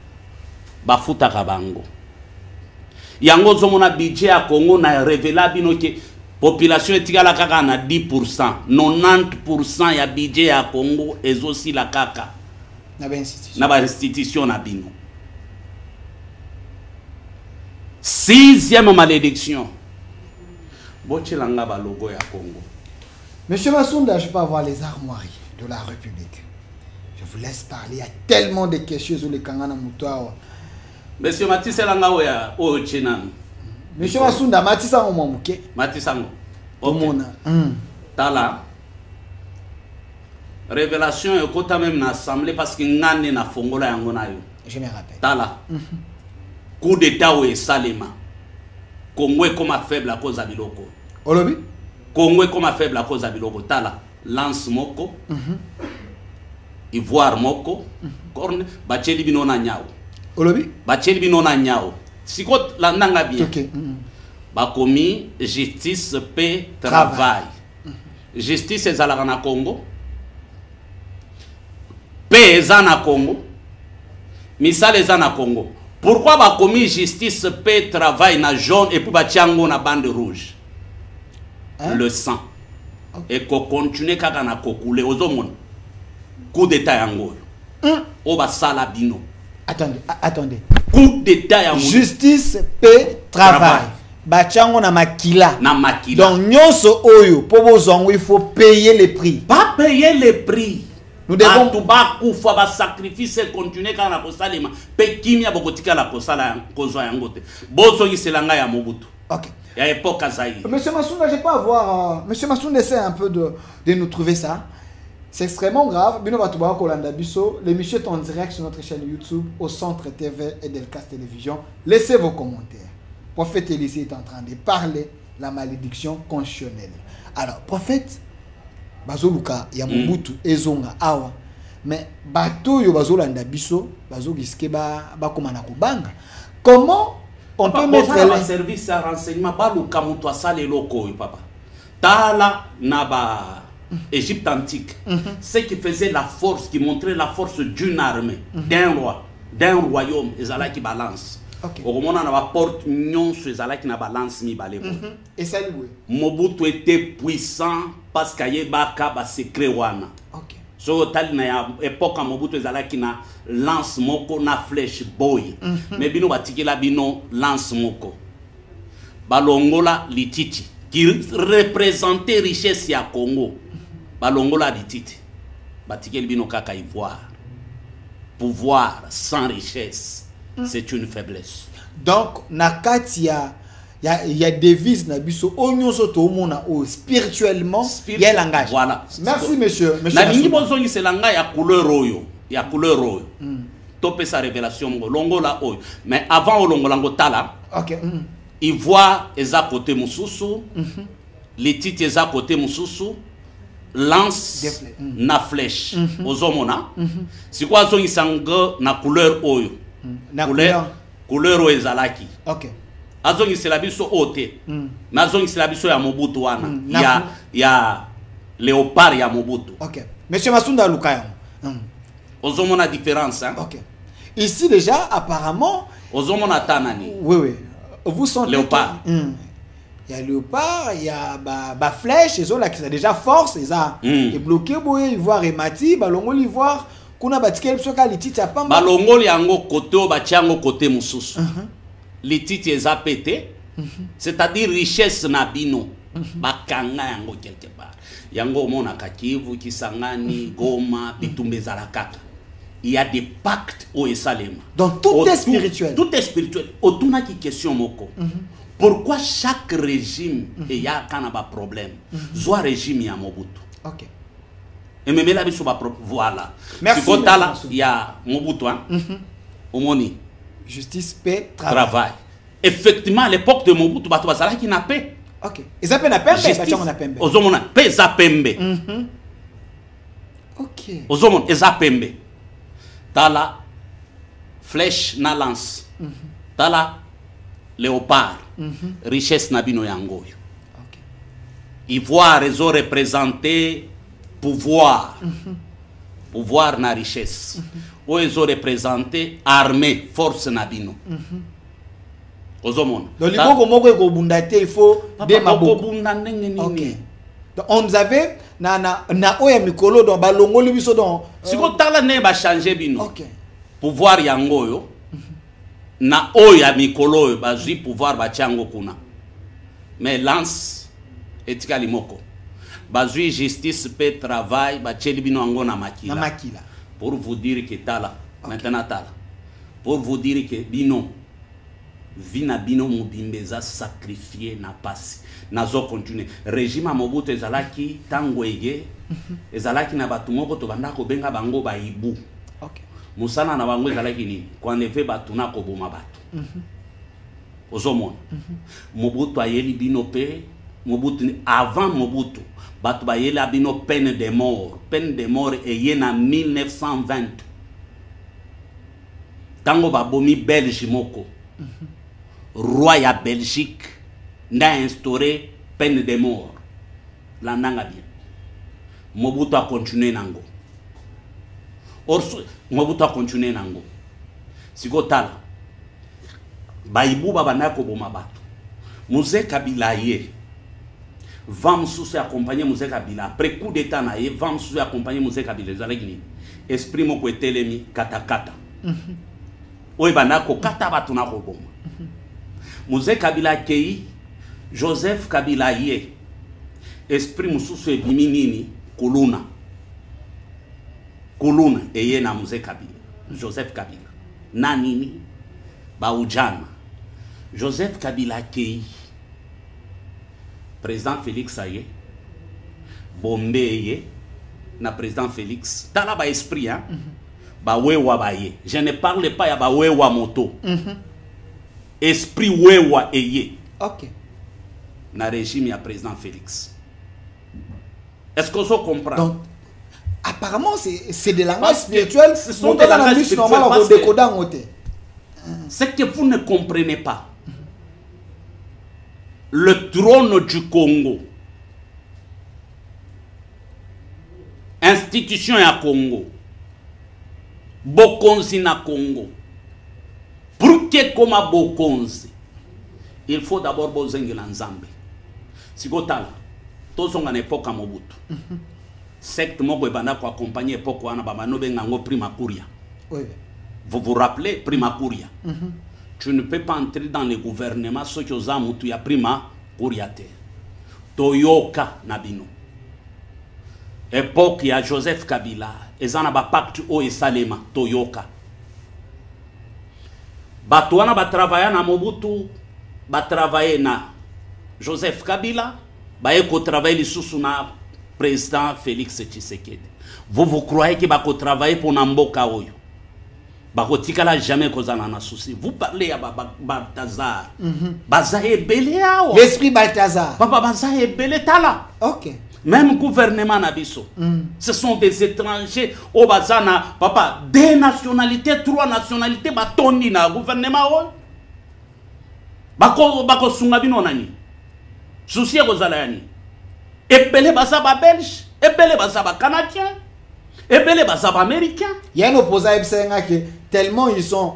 Ba futa kabango. Yango zomona budget ya Congo na révéla bino ke population etikala kaka na 10%, 90% ya budget ya Congo ezosi la kaka na ba institution na bino. Sixième malédiction. Bochelanga ba logo ya Congo. Monsieur Massounda, je peux avoir les armoiries de la République. Je vous laisse parler. Il y a tellement de questions sur les Kangana Moutawa. Monsieur Matisse Langawa ya Ochenan. Monsieur Massounda, Matissa Omomuke. Matissango. Omona. Tala. Révélation et kota même na assemblée parce que ngane na fongola yangona yo. Je me rappelle. Tala. Coup d'état ou Salema. Congo est comme faible à cause de Biloko. Olobi? Congo est comme faible à cause de Biloko. Tala. Lance moko. Ivoire moko. Corne. Bacheli binona nyao. Olobi? Bacheli binona nyao. Sikot la nanga bien. Ok. Bakomi justice, paix, travail. Justice est à la Congo. Paix est à Congo. Misal est à Congo. Pourquoi bakomi justice, paix, travail na jaune et puis batiango na bande rouge? Le sang. Et qu'on continue kaka na kokule ozomon. Coup d'état yango. Oba salabino. Attendez. Coup d'état yango. Justice, paix, travail. Bachango na makila. Na makila. Donc nyonso oyo pobo zongo il faut payer les prix. Pas payer les prix. Nous devons kufa ba sacrifice continuer quand la kosalema pe kimia bokotika la kosala kozwa yangote. Bozo yiselanga ya Mobutu. OK. Ya époque Azaï. Monsieur Massounda, je peux avoir Monsieur Massounda essaie un peu de nous trouver ça. C'est extrêmement grave. Bino Batuba Kolanda Bisso, l'émission est en direct sur notre chaîne YouTube au Centre TV et Delcas Télévision. Laissez vos commentaires. Prophète Élisée est en train de parler la malédiction constitutionnelle. Alors, prophète Bazoluka ya Mobutu ezonga awa. Mais bato yo bazolanda biso, bazogiske ba komana kobanga. Comment on peut mettre le service à renseignement baluka muto asale loko papa. Tala naba Égypte antique. Ce qui faisait la force, qui montrait la force d'une armée, d'un roi, d'un royaume, ezala qui balance. Au moment où on a porte nyonso ezala qui na balance mi balebo. Et ça lui. Mobutu était puissant parce qu'il y a ba secret wana. OK. So tal na époque Mobutu ezala qui na lance moko na flèche boy. Mais bino batikela bino lance moko. Balongola lititi qui représentait richesse ya Congo. Balongola lititi. Batikela bino kaka ivoire. Pouvoir sans richesse. C'est une faiblesse. Donc, nakati il y a devise na biso onyo soto mona o spirituellement il y a langage. Voilà. Merci monsieur. Na ningi bozongi c'est langage ya couleur oyo. Ya couleur oyo. Topé sa révélation longo la oyo. Mais avant o longo lango tala. OK. Ivoire eza côté mususu. Les titres eza côté mususu. Lance na flèche. Ozomona. Si quoi zongi sanga na couleur oyo. Na couleur oyo ezalaki. OK. Azongi c'est la biso ote. Nazongi c'est la biso ya Mobutu wana. Ya léopard ya Mobutu. OK. Monsieur Massounda Lukayo. Ozomona différence hein. OK. Ici déjà, apparemment... Ozomona tanani. Oui. Vous sentez... Léopard. Il y a léopard, il y a flèche, ils ont là qui sont déjà force, ils ont bloqué, ivoire et mati, balongo l'ivoire, kuna batikel psoka lititi a pamba. Balongo yango kote o batiango kote mususu. Lititi eza pété, c'est-à-dire richesse na bino. Bakanga yango quelque part. Yango mona Kivu, Kisangani, Goma, Bitumbe Zalakaka. Il y a des pactes au Esalema. Donc tout est spirituel. Tout est spirituel. Autouna qui question moko. Pourquoi chaque régime et y a un problème? Soit régime y a Mobutu. Ok. Et même là voilà. Merci. Il y a Mobutu hein. Omoni. Justice, paix, travail. Effectivement à l'époque de Mobutu Bato Bazala qui n'a paix. Ok. Ils appellent la paix, on a pembe. Ozomona paix za pembe. Ok. Ozomona eza pembe. Tala flèche na lance. Tala léopard. Richesse nabino yangoyo. Okay. Ivoire ils ont représenté pouvoir. Pouvoir na richesse. Ou ils ont représenté armée, force nabino. Ozomona. Donc il faut des maboko. Okay. Donc on avait na oya mikolo dans balongo libiso dans siko tala ne ba changer bino. Okay. Pouvoir yangoyo. Na oya mikolo bazui pouvoir bachango kuna. Mais lance etika limoko. Bazui justice paix travail bacheli bino ango na makila. Na makila. Pour vous dire que tala maintenant tala. Pour vous dire que bino vina bino mubimbeza sacrifié na pasi. Nazo continuer. Régime Mobutu ezalaki tango ege ezalaki na batu moko to bandako benga bango ba ibu. Okay. Musana na bango ezalaki ni kwa neve batu na ko boma batu. Ozomona. Mobutu ayeli bino pe Mobutu avant Mobutu batu ba yeli bino peine de mort. Peine de mort eye na 1920. Tango ba bomi Belge moko. Roi ya Belgique n'a instauré peine de mort. L'andanga bien. Mobutu a continué nango. Mobutu a continué nango. Siko tala. Baibu babana ko boma batu. Mouze Kabila ye. Vam sous accompagner Mouze Kabila. Après coup d'état na ye, vam sous accompagner Mouze Kabila. Zalagini. Esprit moko etelemi katakata. Oye banako kata batu na ko boma. Mouze Kabila kei Joseph Kabila ye esprit mususu ebimi nini kuluna eye na Mouze Kabila Joseph Kabila na nini ba ujana Joseph Kabila kei président Félix aye bombe ye na président Félix tala ba esprit hein ba wewa ba ye je ne parle pas ya ba wewa moto esprit wewa eye. Ok. Na régime ya président Félix. Est-ce qu'on se comprend? Donc, apparemment, c'est des langages spirituels. Ce sont des langages spirituels. C'est que vous ne comprenez pas. Le trône du Congo, institution ya Congo, bokonzi na Congo. Pour que comme bokonzi, il faut d'abord bozengela nzambe. Sikotala, tozonga na époque Mobutu. Secte moko ebanda ko accompagner époque wana ba manobe ngango Prima Kuria. Oui. Vous vous rappelez Prima Kuria? Tu ne peux pas entrer dans le gouvernement ce que oza mutu ya Prima Kuria te. Toyoka nabino. Époque ya Joseph Kabila, ezana ba pacte o esalema toyoka. Batouana ba travailler na Mobutu, ba travailler na Joseph Kabila, ba eko travailler lisusu na président Félix Tshisekedi. Vous croyez que ba ko travailler pour Namboka oyo? Ba ko tikala jamais kozana na souci. Vous parlez à Balthazar. Bazaye belé awa. L'esprit Balthazar. Papa bazaye belé tala. OK. Même gouvernement Nabiso. Ce sont des étrangers au Bazana, papa, 2 nationalités, 3 nationalités, batondi na gouvernement. Bako sungabino nani. Souci kozala yani. Ebele bazaba belge, ebele bazaba canadien, ebele bazaba américain. Il y a un opposant qui tellement ils ont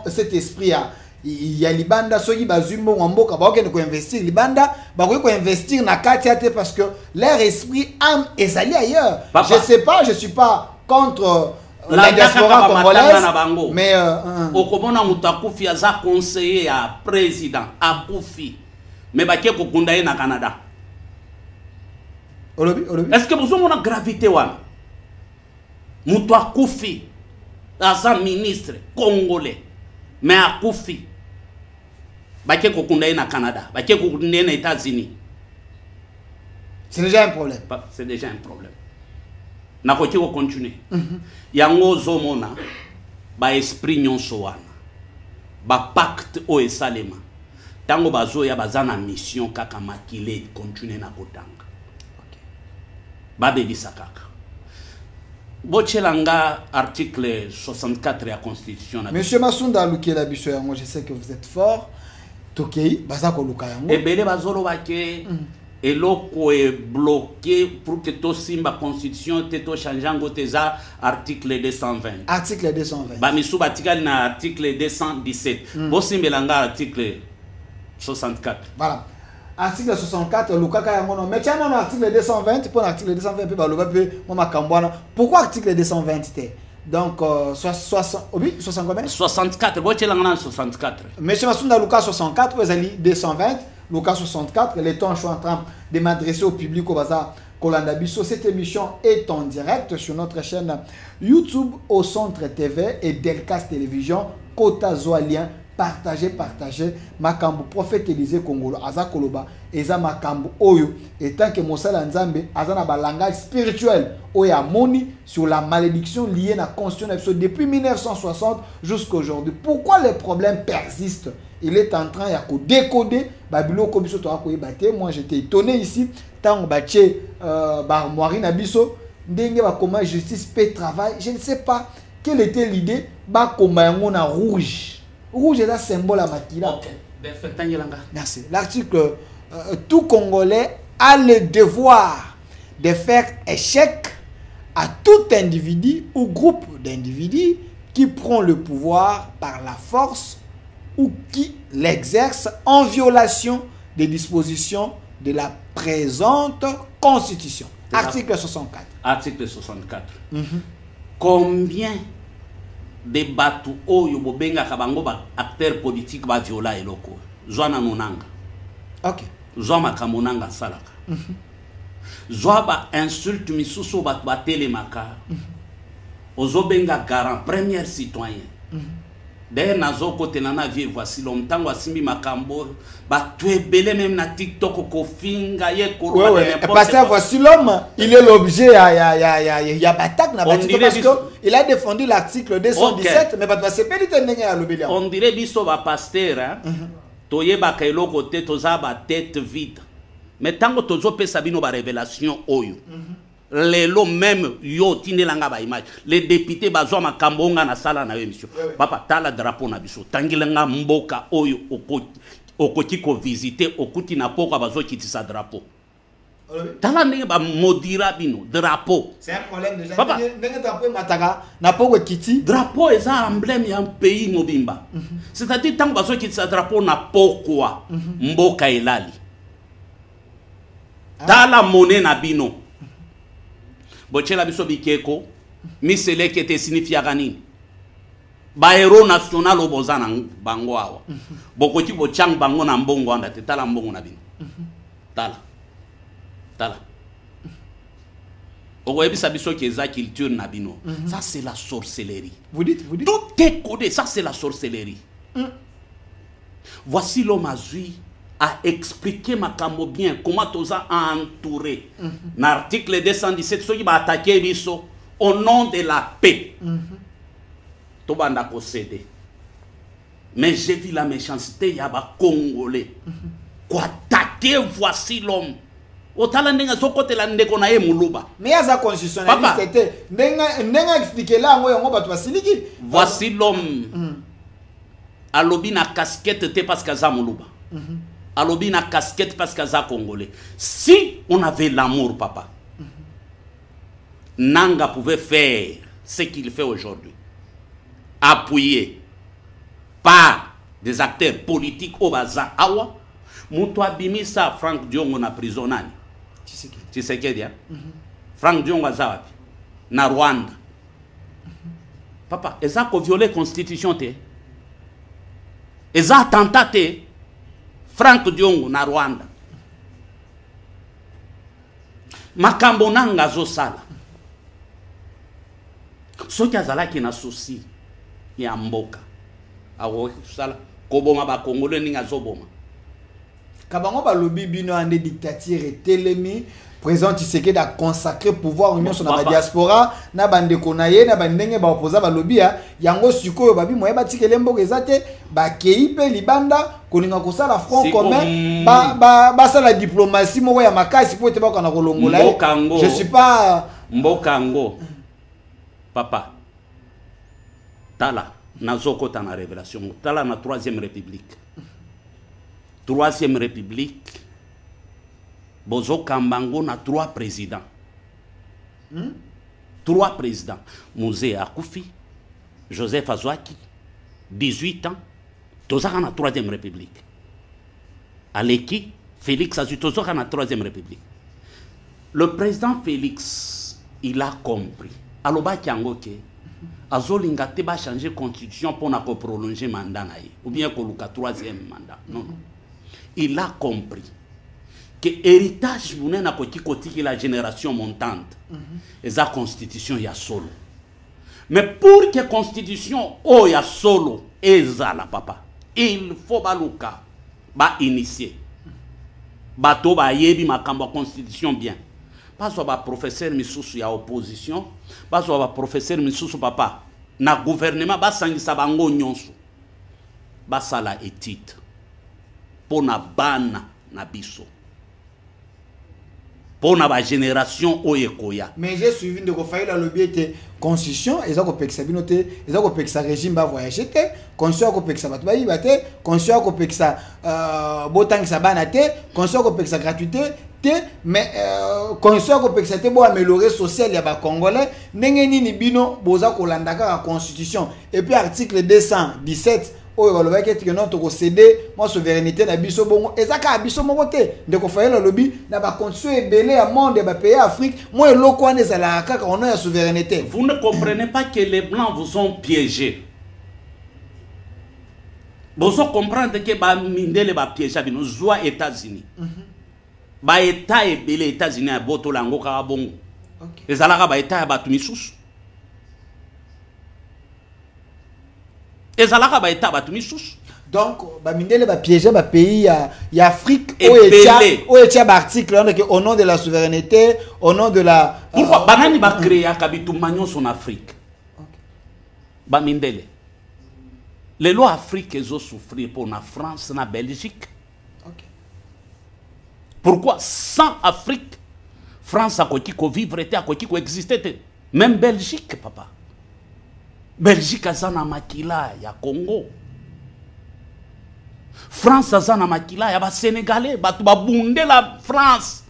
cet esprit à il y a libanda ceux qui bazumbo wamboka ba ko investir libanda ba ko investir na katiate parce que leur esprit âme est allé ailleurs. Papa, je sais pas, je suis pas contre la diaspora congolaise mais okomona mutakufi aza conseiller à président akufi mais ba ke kokunda ye na Canada. Olobi. Est-ce que vous avez une gravité wana mutakufi aza ministre congolais mais akufi bake kokunda na Canada, bake kokunda na États-Unis. C'est déjà un problème. C'est déjà un problème. Na ko continuer. Yango zomona ba esprit nyonso wana. Ba pacte o esalema. Tango bazo ya bazana mission kaka makile continuer na kotanga. OK. Ba belisa kaka. Bochelanga article 64 de la Constitution. Monsieur Masunda Lukela biso yango, je sais que vous êtes fort. Tokei bazako luka yango. Ebele bazolo bake eloko est bloqué pour que to simba constitution te to changeango teza article 220. Article 220. Ba misu batikali na article 217. Bo simbelanga article 64. Voilà. Article 64 lukaka yango no. Mais tiens non article 220 pour l'article 220 pe ba loba pe mama kambwana. Pourquoi article 220 te? Donc 60 combien? 64 bochelanga 64. Monsieur Masunda Luka 64 vous allez 220 Luka 64 les temps je suis en train de m'adresser au public au bazar Kolanda Biso. Cette émission est en direct sur notre chaîne YouTube au Centre TV et Delcas Télévision Kota Zoalien. Partagez makambo prophète Élisée Congolo aza koloba eza makambo oyo et tant que Mosala Nzambe aza na ba langage spirituel oya moni sur la malédiction liée à la constitution depuis 1960 jusqu'à aujourd'hui. Pourquoi les problèmes persistent? Il est en train de décoder babilo ko biso to akoyeba te. Moi j'étais étonné ici tant baché barmoiri na biso ndenge ba comment justice paix travail, je ne sais pas quelle était l'idée ba koma yango na rouge. Rouge est un symbole à Makila. Ok. Merci. L'article tout Congolais a le devoir de faire échec à tout individu ou groupe d'individus qui prend le pouvoir par la force ou qui l'exerce en violation des dispositions de la présente Constitution. Article 64. Article 64. Combien de batu oyo bobenga kabango ba acteur politique ba viola eloko zwana nonanga. OK. Zwa makamonanga salaka. Zwa ba insulte misusu ba telemaka. Ozobenga garant premier citoyen. D'ailleurs nazo kote na vie voici longtemps asimbi makambo ba tuebele même na TikTok ko finga ye ko parce que voici l'homme il est l'objet ya batak na batiko parce que il a défendu l'article 217 mais pas passer pédite ndenge ya lobeli. On dirait biso ba pasteur hein toyeba ka eloko te toza ba tête vide mais tango tozo pesa bino ba révélation oyo lelo même yo tinelanga ba image les députés bazwa makambonga na sala na émission papa tala drapeau na biso tangilenga mboka oyo okoti ko visiter okuti na poka bazo kitisa drapeau tala ndenge ba modira bino drapeau. C'est un problème déjà ndenge drapeau mataka na poko kiti drapeau eza emblème ya pays mobimba c'est-à-dire tango bazo kitisa drapeau na pokwa mboka elali tala monnaie na bino. Bochela biso bikeko misele qui était signifiaka nini ba héros national obozana bango awa bokoti bochang bango na mbongo anda te tala mbongo na bino tala okoyebisa biso ki eza culture na bino. Ça c'est la sorcellerie. Vous dites tout est codé, ça c'est la sorcellerie. Voici l'homme azui a expliqué makambo bien comment toza entouré. L'article 217 ceux qui va attaquer biso au nom de la paix. Tobanda ko céder. Mais j'ai vu la méchanceté ya ba congolais. Quoi attaquer voici l'homme. Otala ndenga zokote la ndeko na ye muluba. Mais ya za constitutionnaliste c'était ndenga expliquer là ngo yango batu basiliki. Voici l'homme. Alobi na casquette te parce que za muluba. Alobi na casquette parce que za congolais. Si on avait l'amour papa. Nanga pouvait faire ce qu'il fait aujourd'hui. appuyé par des acteurs politiques au Baza Awa, Moutoua Bimisa Franck Diongo na prison nani. Tshisekedi ya. Franck Diongo azawapi na Rwanda. Papa, eza ko violer constitution te. Eza attentat Franck Diongo na Rwanda. Makambo nanga zo sala. Soki azalaki na souci ya mboka. Awo sala koboma ba Congolais ninga zoboma. Kabango ba lobi bino ande dictature telemi président Tshisekedi a consacré pouvoir union sur la diaspora na bande konaye na bandenge ba opposa ba lobi ya yango sikoyo babi moye batikele mboka ezate ba keipe libanda kolinga kosala front commun ba sala diplomatie moko ya makasi po te ba kana kolongola. Je suis pas Mbokango. Papa. Tala nazoko ta na révélation. Tala na 3e république. 3e république. Bozo Kambango na 3 présidents. 3 présidents. Mouzé Akoufi, Joseph Azouaki, 18 ans. Tozaka na 3e république. Aleki, Félix Azu, Tozaka na 3e république. Le président Félix, il a compris. Aloba Kiangoke, Azolinga te ba changer constitution pour na prolonger mandat na ye. Ou bien koluka 3e mandat. Non, non. Il a compris que héritage mouné na koti la génération montante. Et sa constitution ya solo. Mais pour que constitution o ya solo ezala papa, il faut baluka ba initier. Bato ba yebi makambo constitution bien. Pas so ba professeur misusu ya opposition, pas so ba professeur misusu papa na gouvernement ba sangisa bango nyonso. Ba sala étude. Pona bana na biso. Pona ba génération oyekoya. Mais j'ai suivi de Kofaïla lobby était constitution, et ça ko peksa binote, et ça ko peksa régime ba voyager te, constitution ko peksa bat ba yibate, constitution ko peksa botang sa banate, constitution ko peksa gratuité te, mais constitution ko peksa te bo améliorer social ya ba congolais, ndenge nini bino boza ko landaka la constitution. Et puis article 217 oh le que tu non céder moi souveraineté na biso bongo ezaka biso moko te de ko fayela lobby na ba constitution ebele ya monde ba pays Afrique moi eloko wana ezala kaka on a la souveraineté. Vous ne comprenez pas que les blancs vous ont piégé. Vous comprenez que ba mindele ba piégé bino zwa États-Unis. Ba état ebele États-Unis a boto lango ka bongo. OK. Ezala ka ba état ya batu misusu. Donc, Bamindele va piéger le pays y Afrique où est article au nom de la souveraineté, au nom de la. Pourquoi Banani va créer un cabitou magnon en Afrique? Bamindele. Les lois Afrique ont souffert pour la France, la Belgique. Pourquoi sans Afrique, France a quoi qui vivre était, a quoi qui existait, même Belgique, papa. Belgique azana makila ya Congo. France azana makila ya ba Sénégalais, batu ba bunde la France.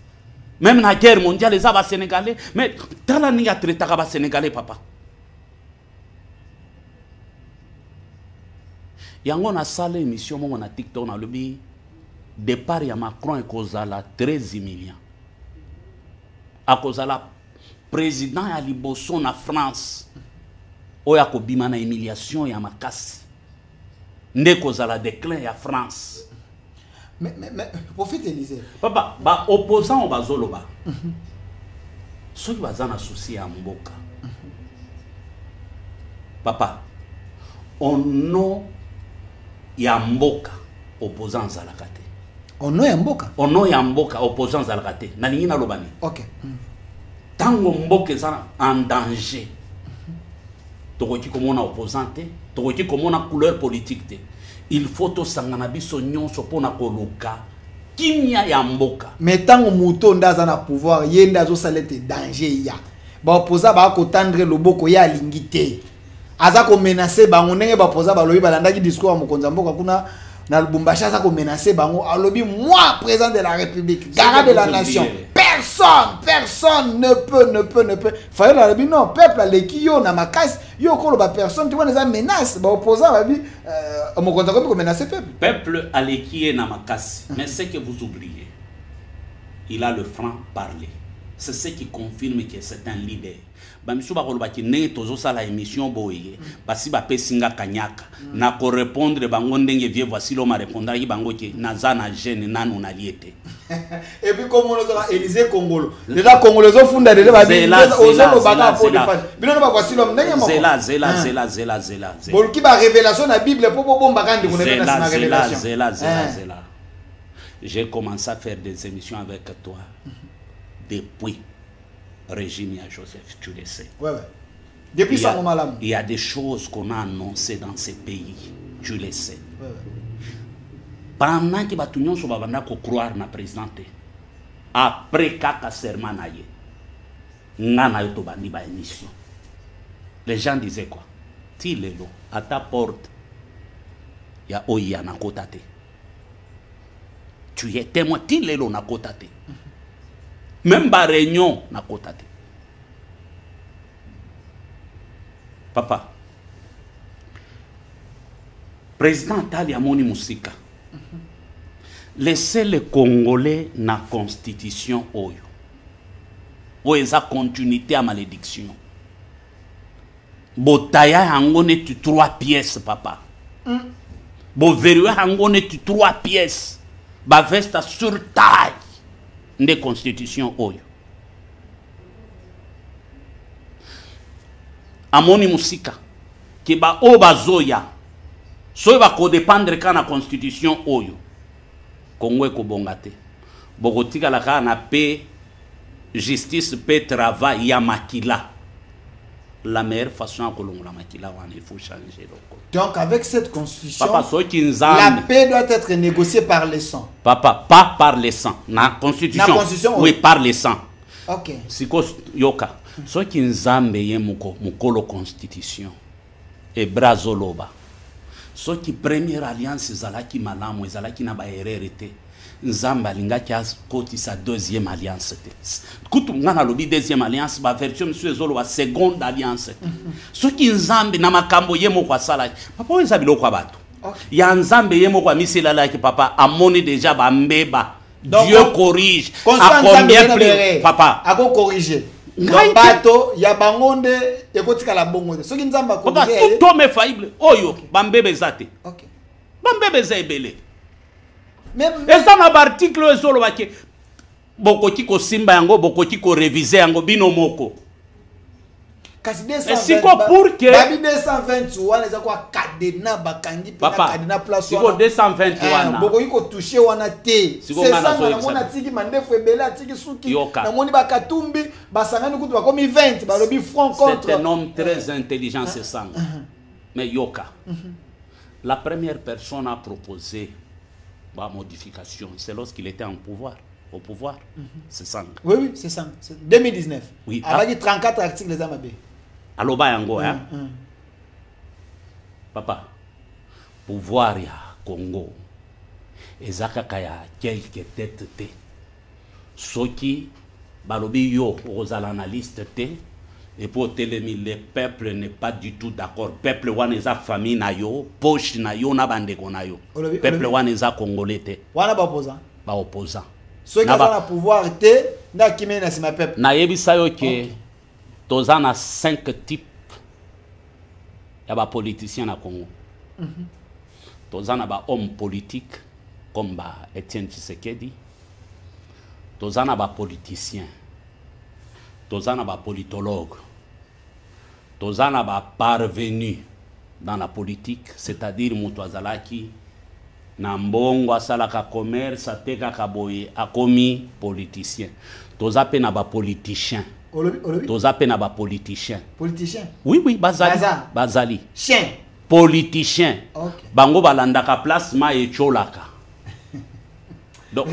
Même la guerre mondiale les ba Sénégalais, mais tala ni ya traita ba Sénégalais papa. Yango na salle émission mo na TikTok na lobi départ ya Macron et kozala 13 millions. A kozala président ya liboso na France. Oya ko bima na humiliation ya makasi ndeko za la déclin ya France. Mais profite Élysée papa ba opposant au bazoloba soki bazana souci ya mboka papa ono ya mboka opposant za la kate ono ya mboka opposant za la kate na ningi na lobani. OK. Tango mboka za en danger tokoki komona opposante, tokoki komona couleur politique. Il faut to sangana biso nyonso pona koluka kimia ya mboka. Mais tango muto ndaza na pouvoir yenda zo salete danger ya. Ba opposa ba ko tendre loboko ya lingité. Aza ko menacer bango ndenge ba opposa ba lobi balandaki discours ya mokonza mboka kuna na Lubumbashi aza ko menacer bango alobi moi président de la République, garant de la nation. Personne personne ne peut. Fallait la dire non, peuple aleki yo na makasi, yo koloba personne, tu vois les menaces, ba opposant ba bi mon contact comme menacer peuple. Peuple aleki na makasi, mais c'est que vous oubliez. Il a le franc parler. C'est ce qui confirme que c'est un leader. Bamisu ba koloba ki ne tozo sala émission boye, basi ba pesinga kanyaka, na ko répondre bango ndenge vie voici l'homme répondra ki bango ki naza na jeune nanu na liete. Et puis comme on a Élysée Congolo. Déjà Congolais ont fondé déjà ba bi ozo baka pour défendre. Bino ba voici l'homme ndenge moko. Zela. Bon qui ba révélation na Bible pour bomba kandi ko na révélation. Zela. J'ai commencé à faire des émissions avec toi depuis régime à Joseph, tu le sais. Ouais. Depuis ça, mon malam. Il y a des choses qu'on a annoncées dans ces pays, tu le sais. Ouais. Pendant que Batunion soit venu croire na présidente, après kaka serment na ye, ngana yo tobandi ba émission. Les gens disaient quoi? Ti lelo à ta porte, ya oya na kotate. Tu es témoin, ti lelo na kotate. Même ba réunion na kotate. Papa, président Tali Amoni Moussika, laissez les Congolais na constitution oyo. Oeza continuité à malédiction. Botaya hangone tu 3 pièces, papa. Bo verrouille hangone tu 3 pièces. Ba vesta sur taille. De constitution oyo. Amoni Musika ki ba oba zoya so ba ko dépendre kana constitution oyo Congo ko bongate bokotika la kana pe justice pe travail ya makila. La meilleure façon à la makila il faut changer. Donc avec cette constitution, papa, la paix doit être négociée par les sangs. Papa, pas par les sangs. La constitution, oui, par les sangs. Ok. Siko yoka. So ki nzambe ye mukolo constitution. Et brazoloba. So ki première alliance zalaki malamu, zalaki na ba erreur. Nzamba lingaki koti sa deuxième alliance te. Kutu ngana lobi deuxième alliance ba version monsieur zolo wa seconde alliance. So ki nzambe na makambo yemo kwa sala. Papa weza biloko kwa batu. Ya nzambe yemo kwa misila laki papa amoni déjà ba mbeba. Dieu corrige. À combien plus papa? A ko corriger. Bato ya bangonde ekotika la bongo. So ki nzamba ko corriger. Tout homme est faillible. Oyo ba mbebe zate. OK. Ba mbebe za ebele. Et ça na article solo bake bokoki ko simba yango bokoki ko réviser yango bino moko. Kasi siko pour que babi 221 eza kwa kadena bakangi pe kadena place siko 221 bokoki ko toucher wana te. C'est ça na mona tiki mandefu ebele atiki suki na moni bakatumbi basangani kutu bakomi 20 balobi front contre. C'est un homme très intelligent c'est ça. Mais yoka. La première personne a proposé modification, c'est lorsqu'il était au pouvoir. C'est ça. Oui, c'est ça. 2019. Oui. Avec 34 articles des Amabé. Aloba yango, hein? Papa, pouvoir ya Congo, ezaka kaya quelques têtes te. Soki, balobi yo, aux analystes te, et pour télémi, le peuple n'est pas du tout d'accord. Peuple waneza famille na yo, poche na yo, na bandeko na yo. Peuple waneza congolais te. Wana ba opposant. Ba opposant. Ceux qui ont le pouvoir te, na kimé na sima peuple. Na yebisa yo ke toza na 5 types ya ba politiciens na Congo. Toza na ba homme politique comme ba Etienne Tshisekedi. Toza na ba politicien. Toza na ba politologue. Toza na ba parvenu dans la politique, c'est-à-dire mutu azalaki na mbongo asalaka commerce ateka kaboye akomi politicien. Toza pe na ba politicien. Toza pe na ba politicien. Politicien? Oui, bazali. Chien. Politicien. Okay. Bango balandaka place ma echolaka. Donc,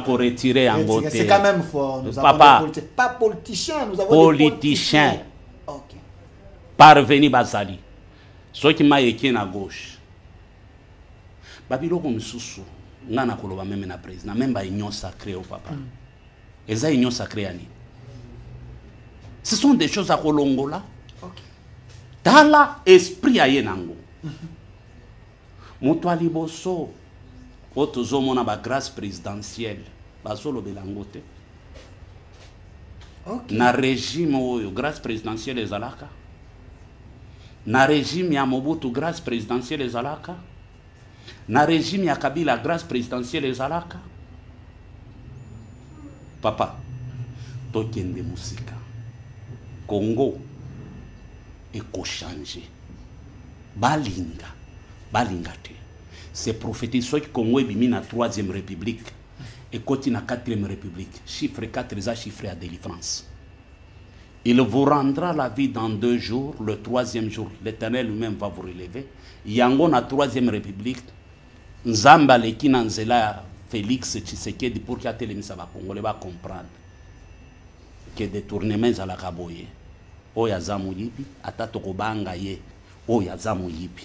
retirer en beauté. C'est quand même fort. Nous Papa, avons pas politicien, nous avons politicien. Ok. Parvenu bazali. Ceux qui m'a écrit à gauche. Babilo comme soussou. Nana koloba même na président. Même ba union sacrée au papa. eza union sacrée yani. Ce sont des choses à kolongola. Tala esprit aye nango. Moto aliboso otozomona ba grâce présidentielle basolo belangote. Na régime oyo grâce présidentielle ezalaka. Na régime ya Mobutu grâce présidentielle ezalaka. Na régime ya Kabila grâce présidentielle ezalaka. Papa, tokende musika. Congo eko-changer. Balinga te. C'est prophétique. Soit que Congo est bimi na 3e république et continue na 4e république. Chiffre 4 est chiffré à délivrance. Il vous rendra la vie dans 2 jours. Le 3e jour, l'Éternel lui-même va vous relever. Yango na 3e république. Nzamba leki na nzela Félix Tshisekedi pour qu'il y ait télémisa ba Congolais va comprendre que détournement à la kaboye. Oya za muyibi atatu kubanga ye. Oya za muyibi.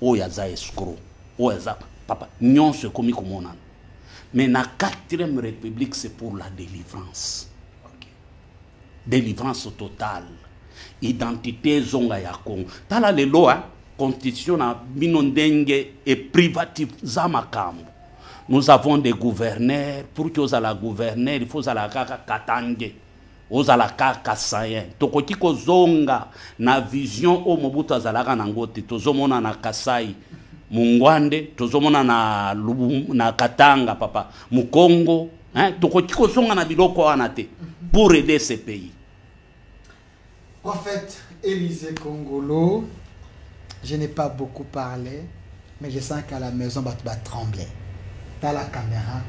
Oya za escroc. Oya za papa nyonso komi komona. Mais na 4e république c'est pour la délivrance. Délivrance totale. Identité zonga ya Congo. Tala le loi constitution na binondenge et privatiser makambo. Nous avons des gouverneurs. Pour que vous ayez gouverneur, il faut la katange. Vous ayez kasayen. Tokoti ko zonga na vision o Mobutu azalaka nangote. Tozomona na Kasai, Mungwande, tozomona na Katanga papa, Mukongo, hein? Tokoti ko zonga na biloko anate pour aider ces pays. Prophète Élisée Kongolo, je n'ai pas beaucoup parlé, mais je sens qu'à la maison va trembler. Dans la caméra,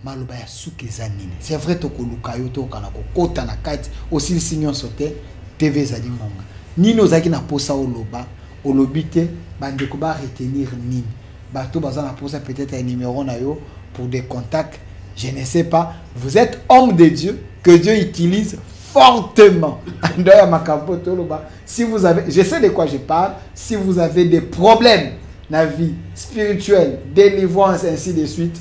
maluba ya suki zanini. C'est vrai to koluka yo to kana ko kota na kati aussi signon sauté TV zali monga. Nino zaki na posa oloba, olobite bande ko ba retenir nini. Bato baza na posa peut-être un numéro na yo pour des contacts, je ne sais pas. Vous êtes homme de Dieu que Dieu utilise fortement. Si vous avez, je sais de quoi je parle, si vous avez des problèmes dans la vie spirituelle, délivrance, ainsi de suite,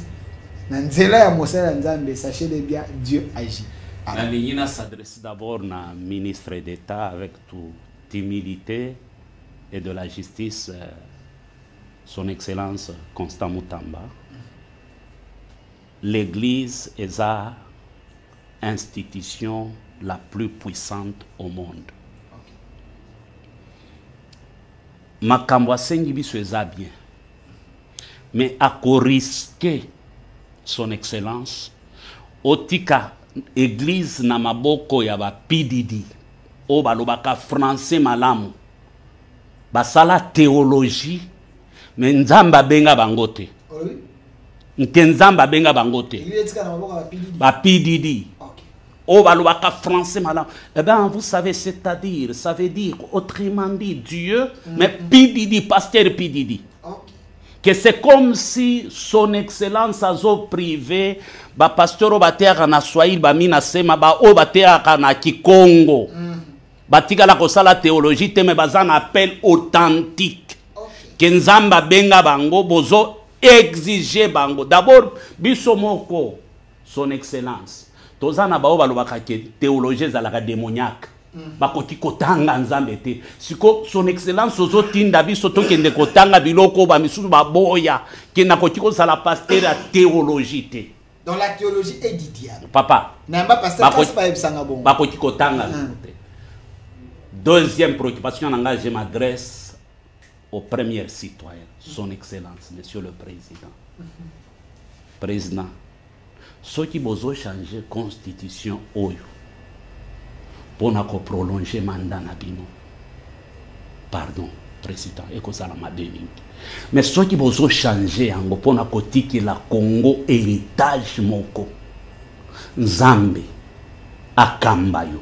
sachez bien, Dieu agit. La ligne s'adresse d'abord au ministre d'État avec toute humilité et de la justice, son Excellence Constant Mutamba. L'Église est la institution la plus puissante au monde. Makambo asengi biso eza bien. Mais à risquer son Excellence, otika église na maboko ya ba PDD, o balobaka français malamu, basala théologie, mais nzamba benga bangote. Nkenzamba benga bangote. Ba PDD. Oh, balobaka français madame. Eh bien, vous savez, c'est-à-dire, ça veut dire, autrement dit, Dieu, mais PDD, pasteur PDD. Que c'est comme si son Excellence a privé, ba pasteur obatea na Swahili, ba mina sema, ba obatea na Kikongo. Batika la kosala théologie, te me bazan appel authentique. Kenzamba benga bango, bozo exiger bango. D'abord, bisomoko, son Excellence. Tozana bao balobaka ke théologie zalaka démoniaque. Bakoti kotanga nzambe te. Siko son Excellence ozo tinda biso tokende kotanga biloko ba misusu ba boya ke na koti ko sala pasteur à théologie te. Dans la théologie est du diable. Papa. Namba pasteur pas ebsanga bon. Bakoti kotanga te. Deuxième préoccupation nanga, je m'adresse au premier citoyen, son Excellence, Monsieur le Président. Président, ceux qui besoin changer constitution oyo pour prolonger mandat na bino. Pardon, président, et ça la madéning. Mais ceux qui besoin changer ango pour que la Congo héritage moko Nzambe akambayo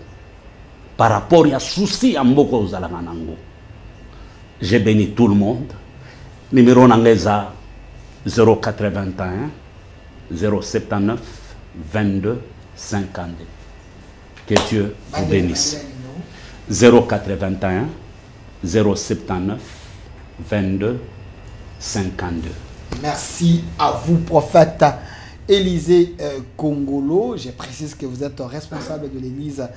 par rapport à souci à mboko zalanga nango. Je bénis tout le monde. Numéro nangeza 081 079 22 52. Que Dieu vous bénisse. 081 079 22 52. Merci à vous, prophète Élisée Congolo. Je précise que vous êtes responsable de l'église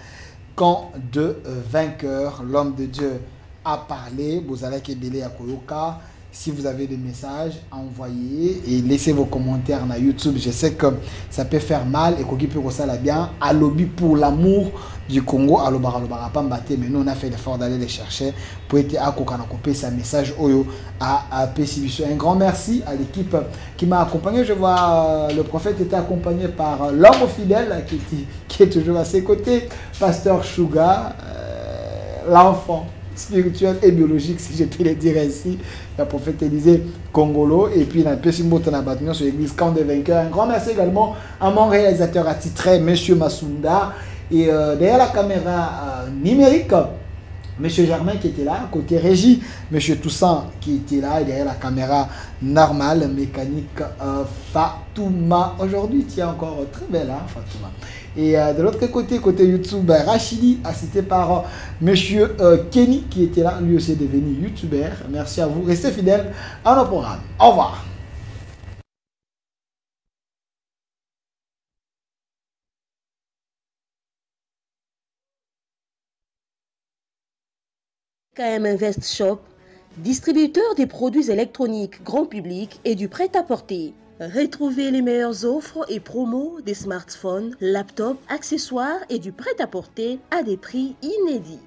Camp de Vainqueurs. L'homme de Dieu a parlé. Vous allez Kebele à Koyoka. Si vous avez des messages, envoyez et laissez vos commentaires sur YouTube. Je sais que ça peut faire mal et qu'on peut ça bien. À lobby pour l'amour du Congo, à l'Obara pas mbaté, mais nous on a fait l'effort d'aller les chercher pour être à couper sa message Oyo à PCBC. Un grand merci à l'équipe qui m'a accompagné. Je vois le prophète était accompagné par l'homme fidèle qui est toujours à ses côtés, Pasteur Sugar, l'enfant spirituel et biologique, si je peux le dire ainsi, le prophète Élisée Congolo, et puis la Pessimboto Nabatunion sur l'église Camp des Vainqueurs. Un grand merci également à mon réalisateur attitré, Monsieur Masunda, et derrière la caméra numérique, Monsieur Germain qui était là, côté régie, Monsieur Toussaint qui était là, et derrière la caméra normale, mécanique, Fatouma. Aujourd'hui, tu es encore très belle, hein, Fatouma. Et de l'autre côté, côté YouTube, Rachidi, assisté par Monsieur Kenny qui était là, lui aussi est devenu YouTuber. Merci à vous, restez fidèles à nos programmes. Au revoir. KM Invest Shop, distributeur des produits électroniques grand public et du prêt-à-porter. Retrouvez les meilleures offres et promos des smartphones, laptops, accessoires et du prêt-à-porter à des prix inédits.